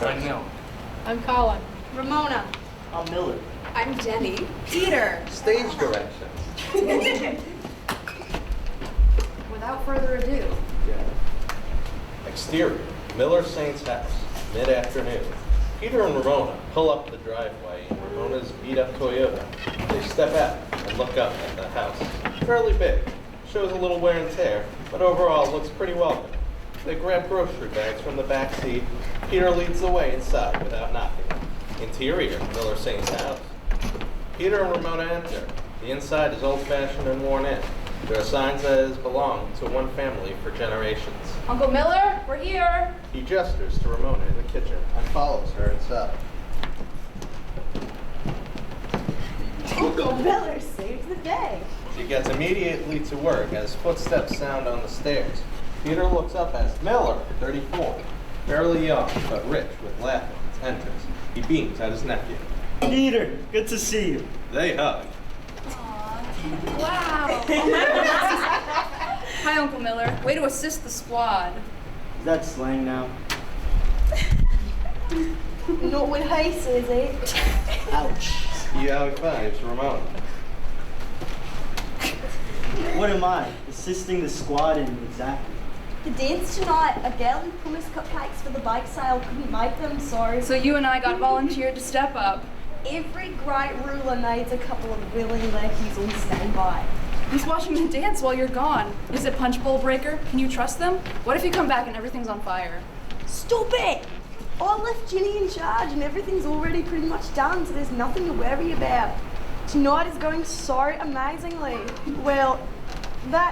I'm Mel. I'm Colin. Ramona. I'm Miller. I'm Jenny. Peter. Stage directions. Without further ado. Exterior, Miller Saint's house, mid-afternoon. Peter and Ramona pull up the driveway in Ramona's beat-up Toyota. They step out and look up at the house. Fairly big, shows a little wear and tear, but overall looks pretty welcome. They grab grocery bags from the back seat. Peter leads the way inside without knocking. Interior, Miller Saint's house. Peter and Ramona enter. The inside is old-fashioned and worn in. There are signs that it has belonged to one family for generations. Uncle Miller, we're here. He gestures to Ramona in the kitchen and follows her inside. Uncle Miller saves the day. She gets immediately to work as footsteps sound on the stairs. Peter looks up as Miller, 34, fairly young but rich with laughing, enters. He beams at his nephew. Peter, good to see you. They hug. Wow. Hi, Uncle Miller. Way to assist the squad. Is that slang now? Not what he says, eh? Ouch. He high-fives Ramona. What am I? Assisting the squad in exactly? The dance tonight, a gal who promised cupcakes for the bake sale couldn't make them, So you and I got volunteered to step up. Every great ruler needs a couple of willing lackeys on standby. Who's watching the dance while you're gone? Is it Punch Bowl Breaker? Can you trust them? What if you come back and everything's on fire? Stop it! I left Ginny in charge and everything's already pretty much done, so there's nothing to worry about. Tonight is going so amazingly. Well,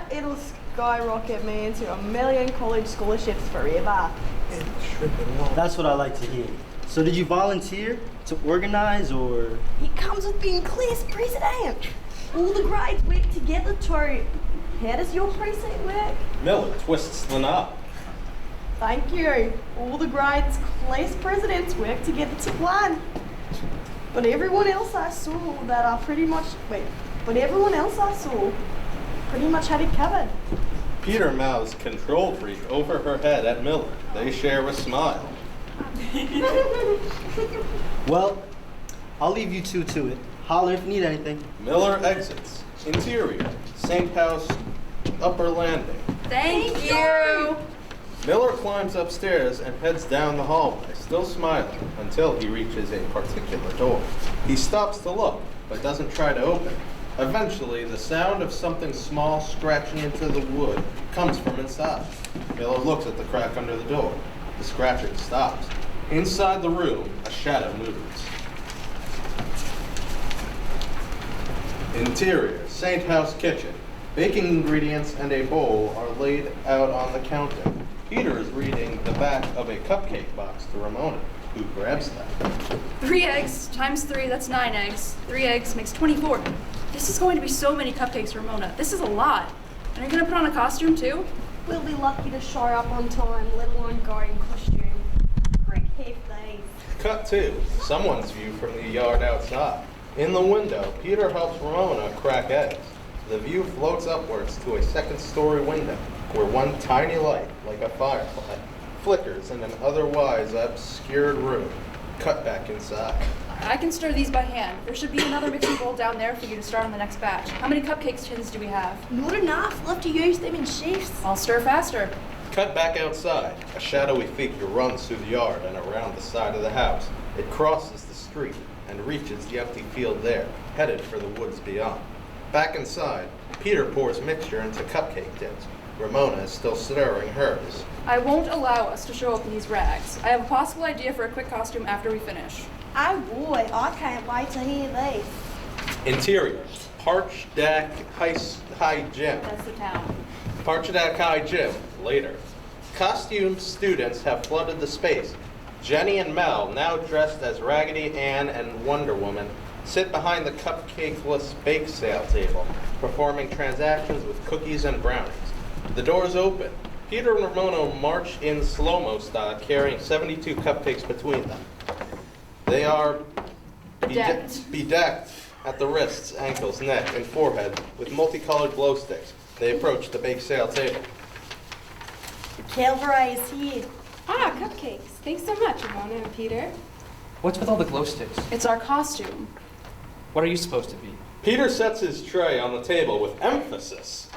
it'll skyrocket me into a million college scholarships forever. That's what I like to hear. So did you volunteer to organize or? It comes with being class president. All the grades work together too. How does your precinct work? Miller twists the knob. Thank you. All the grades class presidents work together to plan. But everyone else I saw pretty much had it covered. Peter mouths control freak over her head at Miller. They share a smile. Well, I'll leave you two to it. Holler if you need anything. Miller exits. Interior, St. House, upper landing. Thank you. Miller climbs upstairs and heads down the hallway, still smiling, until he reaches a particular door. He stops to look, but doesn't try to open it. Eventually, the sound of something small scratching into the wood comes from inside. Miller looks at the crack under the door. The scratching stops. Inside the room, a shadow moves. Interior, St. House kitchen. Baking ingredients and a bowl are laid out on the counter. Peter is reading the back of a cupcake box to Ramona, who grabs that. 3 eggs times 3, that's 9 eggs. 3 eggs makes 24. This is going to be so many cupcakes, Ramona. This is a lot. Are you going to put on a costume too? We'll be lucky to show up on time, let alone go in costume. Great heap days. Cut 2. Someone's view from the yard outside. In the window, Peter helps Ramona crack eggs. The view floats upwards to a second-story window, where one tiny light, like a firefly, flickers in an otherwise obscured room. Cut back inside. I can stir these by hand. There should be another mixing bowl down there for you to start on the next batch. How many cupcake tins do we have? Not enough. We'll have to use them in shifts. I'll stir faster. Cut back outside. A shadowy figure runs through the yard and around the side of the house. It crosses the street and reaches the empty field there, headed for the woods beyond. Back inside, Peter pours mixture into cupcake tins. Ramona is still stirring hers. I won't allow us to show up in these rags. I have a possible idea for a quick costume after we finish. Oh boy, I can't wait to hear these. Interior, Parchdak High Gym. That's the town. Parchdak High Gym, later. Costumed students have flooded the space. Jenny and Mel, now dressed as Raggedy Ann and Wonder Woman, sit behind the cupcakeless bake sale table, performing transactions with cookies and brownies. The doors open. Peter and Ramona march in slow-mo style, carrying 72 cupcakes between them. They are bedecked at the wrists, ankles, neck, and forehead with multicolored glow sticks. They approach the bake sale table. Calvary is here. Ah, cupcakes. Thanks so much, Ramona and Peter. What's with all the glow sticks? It's our costume. What are you supposed to be? Peter sets his tray on the table with emphasis.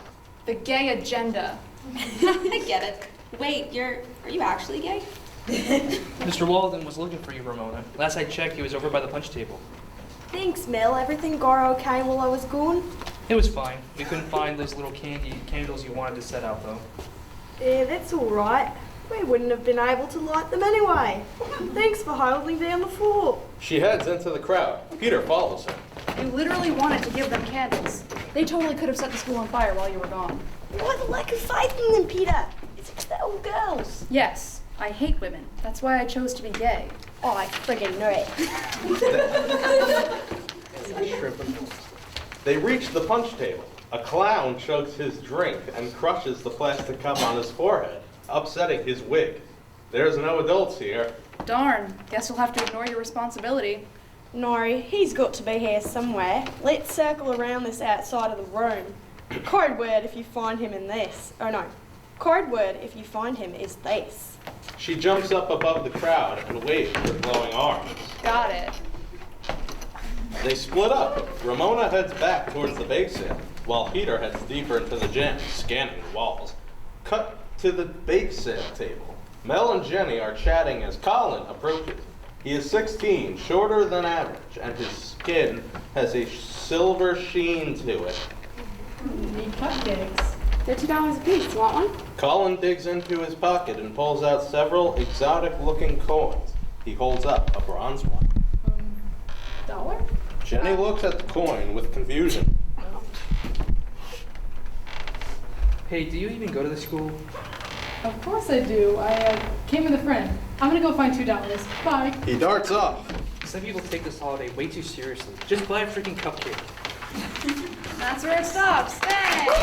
The gay agenda. I get it. Wait, are you actually gay? Mr. Walden was looking for you, Ramona. Last I checked, he was over by the punch table. Thanks, Mel. Everything go okay while I was gone? It was fine. We couldn't find those little candles you wanted to set out, though. Yeah, that's all right. We wouldn't have been able to light them anyway. Thanks for holding down the fort. She heads into the crowd. Peter follows her. You literally wanted to give them candles. They totally could have set the school on fire while you were gone. Why the lack of faith in them, Peter? It's because they're all girls. Yes, I hate women. That's why I chose to be gay. Oh, I friggin' knew it. They reach the punch table. A clown chugs his drink and crushes the plastic cup on his forehead, upsetting his wig. There's no adults here. Darn, guess we'll have to ignore your responsibility. No, he's got to be here somewhere. Let's circle around this outside of the room. Code word if you find him in this. Oh no. Code word if you find him is this. She jumps up above the crowd and waves her glowing arms. Got it. They split up. Ramona heads back towards the bake sale, while Peter heads deeper into the gym, scanning the walls. Cut to the bake sale table. Mel and Jenny are chatting as Colin approaches. He is 16, shorter than average, and his skin has a silver sheen to it. Need cupcakes. They're $2 a piece. Want one? Colin digs into his pocket and pulls out several exotic-looking coins. He holds up a bronze one. $1? Jenny looks at the coin with confusion. Hey, do you even go to the school? Of course I do. I came with a friend. I'm gonna go find $2. Bye. He darts off. Some people take this holiday way too seriously. Just buy a freaking cupcake. That's where it stops. Thanks.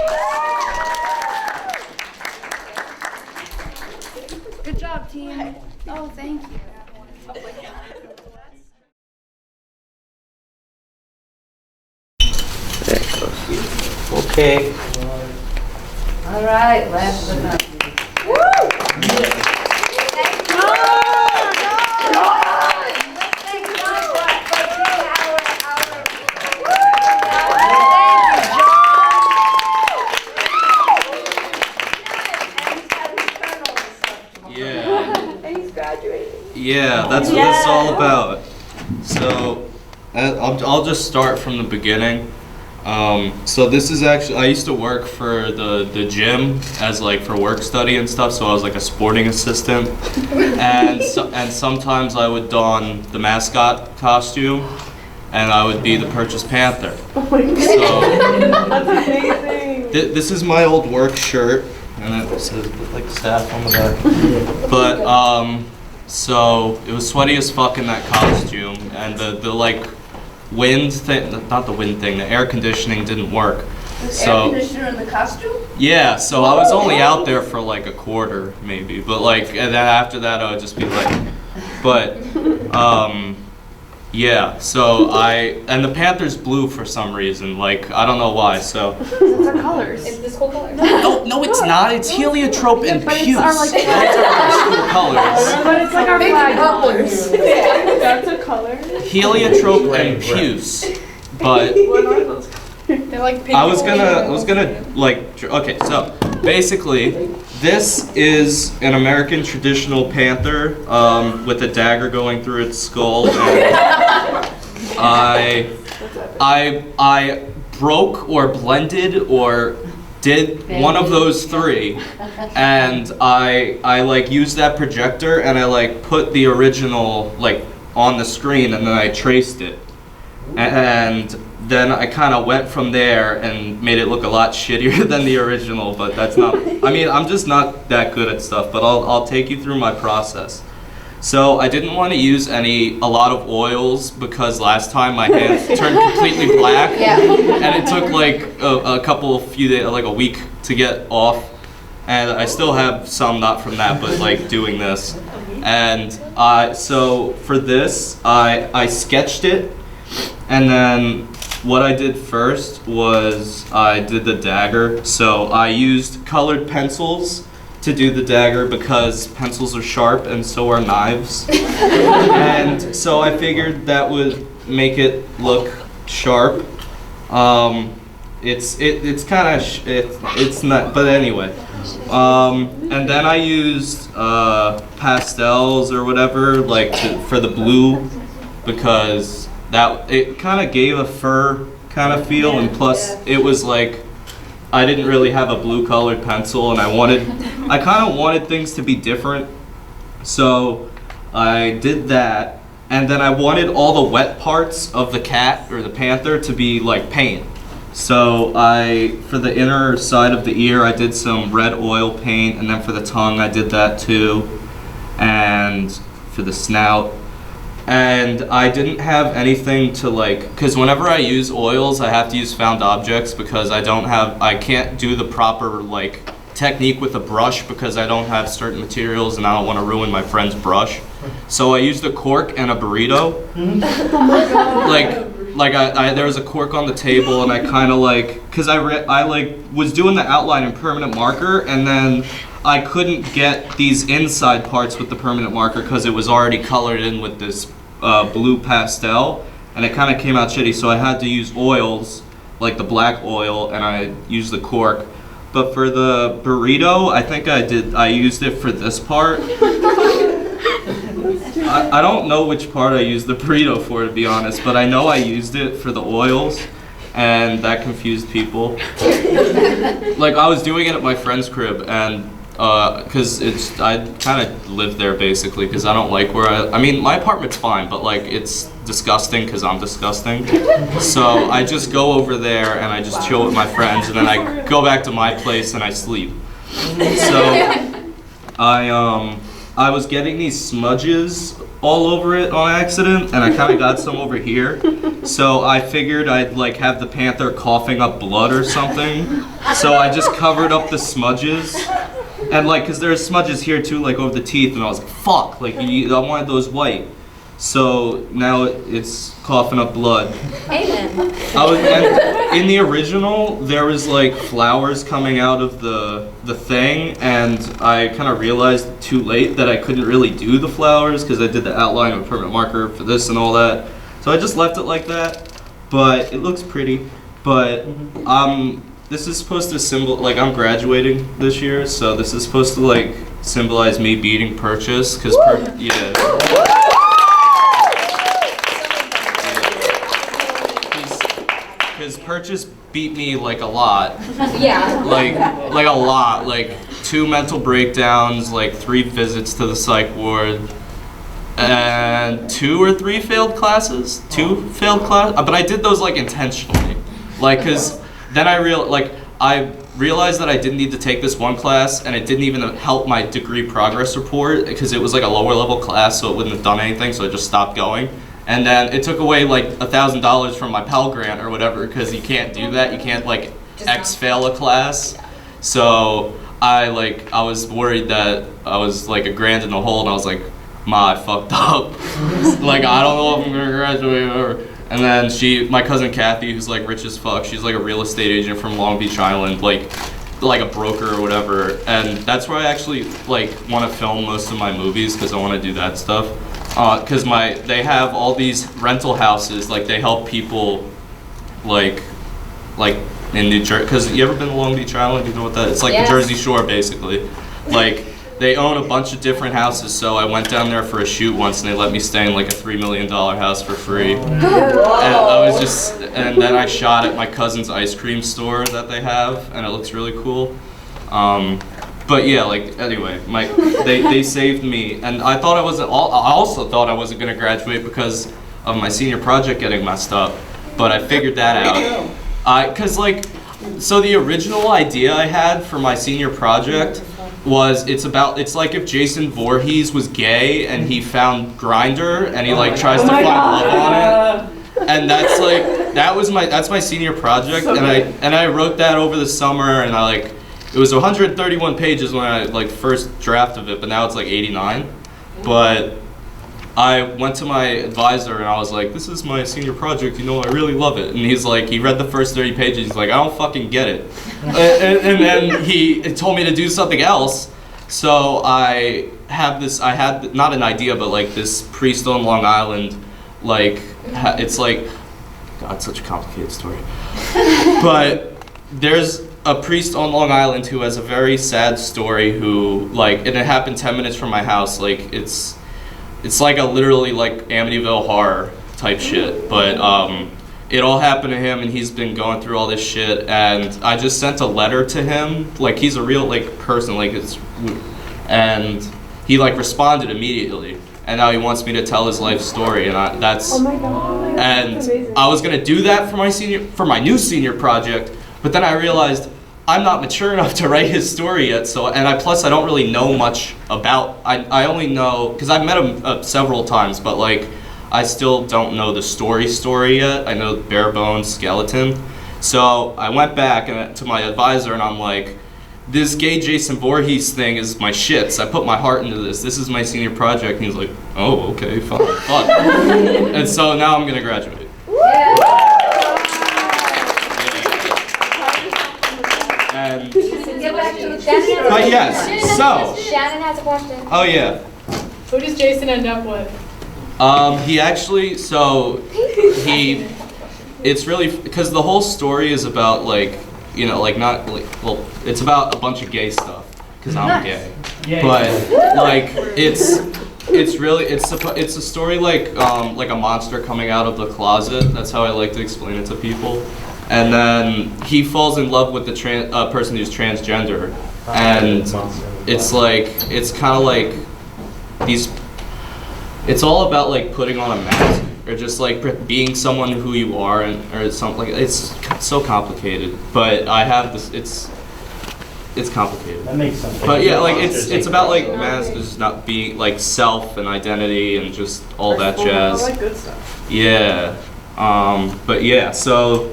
Good job, team. Oh, thank you. Cake. All right, last but not Yeah, that's what it's all about. So, I'll just start from the beginning. So this is actually, I used to work for the gym as like for work study and stuff, so I was like a sporting assistant. And sometimes I would don the mascot costume and I would be the Purchase Panther. So, That's amazing. this is my old work shirt, and it says like staff on the back. But, so it was sweaty as fuck in that costume, and the like wind thing, not the wind thing, the air conditioning didn't work. air conditioner in the costume? Yeah, so I was only out there for like a quarter maybe, but like, and then after that I would just be like, but, yeah, so and the Panthers blue for some reason, like, I don't know why, so. It's our colors. It's the school color. No, it's not, it's heliotrope and but it's puce. our, like, Those are our school colors. But it's like our flag colors. That's a color. Heliotrope and puce, but. What are those? They're like pink. I was gonna like, okay, so basically, this is an American traditional panther with a dagger going through its skull, and I broke or blended or did one of those three, and I like used that projector and I like put the original like on the screen and then I traced it, and then I kind of went from there and made it look a lot shittier than the original, but that's not, I mean, I'm just not that good at stuff, but I'll take you through my process. So I didn't want to use a lot of oils because last time my hands turned completely black, and it took like a few days, like a week to get off, and I still have some not from that, but like doing this. And so for this, I sketched it, and then what I did first was I did the dagger. So I used colored pencils to do the dagger because pencils are sharp and so are knives. And so I figured that would make it look sharp. It's kind of it's not, but anyway. And then I used pastels or whatever, like for the blue, because that it kind of gave a fur kind of feel, and plus it was like I didn't really have a blue colored pencil, and I kind of wanted things to be different, so I did that. And then I wanted all the wet parts of the cat or the panther to be like paint. So for the inner side of the ear, I did some red oil paint, and then for the tongue, I did that too, and for the snout. And I didn't have anything to like, because whenever I use oils, I have to use found objects because I can't do the proper like technique with a brush because I don't have certain materials and I don't want to ruin my friend's brush. So I used a cork and a burrito. Oh my god. Like there was a cork on the table, and I kind of like, cause I like was doing the outline in permanent marker, and then I couldn't get these inside parts with the permanent marker because it was already colored in with this blue pastel, and it kind of came out shitty. So I had to use oils, like the black oil, and I used the cork. But for the burrito, I think I used it for this part. I don't know which part I used the burrito for, to be honest, but I know I used it for the oils, and that confused people. Like, I was doing it at my friend's crib, and because I kind of live there basically because I don't like where I mean, my apartment's fine, but like it's disgusting because I'm disgusting. So I just go over there and I just chill with my friends, and then I go back to my place and I sleep. So I was getting these smudges all over it on accident, and I kind of got some over here. So I figured I'd like have the panther coughing up blood or something. So I just covered up the smudges. And like, cause there's smudges here too, like over the teeth, and I was like, fuck, like I wanted those white. So now it's coughing up blood. Amen. And in the original, there was like flowers coming out of the thing, and I kind of realized too late that I couldn't really do the flowers because I did the outline with permanent marker for this and all that. So I just left it like that, but it looks pretty. But this is supposed to I'm graduating this year, so this is supposed to like symbolize me beating Purchase, because Because Purchase beat me like a lot. Yeah. Like a lot. Like 2 mental breakdowns, like 3 visits to the psych ward, and 2 or 3 failed classes. 2 failed classes. But I did those like intentionally. Like, cause then I realized that I didn't need to take this one class, and it didn't even help my degree progress report because it was like a lower level class, so it wouldn't have done anything. So I just stopped going. And then it took away like $1,000 from my Pell Grant or whatever, because you can't do that. You can't like fail a class. So I was worried that I was like $1,000 in the hole, and I was like, Ma, I fucked up. Like, I don't know if I'm gonna graduate or whatever. And then my cousin Kathy, who's like rich as fuck, she's like a real estate agent from Long Beach Island, like a broker or whatever. And that's where I actually like want to film most of my movies, because I want to do that stuff. Because they have all these rental houses, like they help people, like in New Jersey. Because you ever been to Long Beach Island? You know what that? It's like the Jersey Shore, basically. Like they own a bunch of different houses. So I went down there for a shoot once, and they let me stay in like a $3 million house for free. And then I shot at my cousin's ice cream store that they have, and it looks really cool. But yeah, like anyway, they saved me, and I also thought I wasn't gonna graduate because of my senior project getting messed up, but I figured that out. So the original idea I had for my senior project was it's like if Jason Voorhees was gay and he found Grindr and he like tries to find love on it, and that's my senior project, and I wrote that over the summer, and it was 131 pages when I first draft of it, but now it's like 89. But I went to my advisor and I was like, this is my senior project, I really love it. And he's like, he read the first 30 pages, he's like, I don't fucking get it. and then he told me to do something else. So I had not an idea, but like this priest on Long Island, it's like, God, it's such a complicated story. But there's a priest on Long Island who has a very sad story and it happened 10 minutes from my house. Like it's like a literally like Amityville horror type shit, but it all happened to him, and he's been going through all this shit, and I just sent a letter to him, like he's a real person, and he responded immediately, and now he wants me to tell his life story, and I was gonna do that for my new senior project, but then I realized I'm not mature enough to write his story yet, plus I don't really know much about, I only know, because I've met him several times, but I still don't know the story yet. I know bare bones skeleton. So I went back to my advisor and I'm like, this gay Jason Voorhees thing is my shits. I put my heart into this. This is my senior project. And he's like, oh, okay, fun. And so now I'm gonna graduate. But yes, so. Shannon has a question. Oh yeah. Who does Jason end up with? It's really, because the whole story is about it's about a bunch of gay stuff, because I'm gay. But it's a story like a monster coming out of the closet. That's how I like to explain it to people. And then he falls in love with the person who's transgender, and it's kind of like it's all about putting on a mask, or just being someone who you are, or something. It's so complicated, but I have this. It's complicated. That makes sense. But yeah, it's about masks, just not being self and identity and just all that jazz. I like good stuff. Yeah, but yeah, so.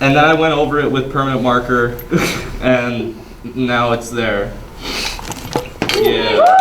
And then I went over it with permanent marker, and now it's there. Yeah.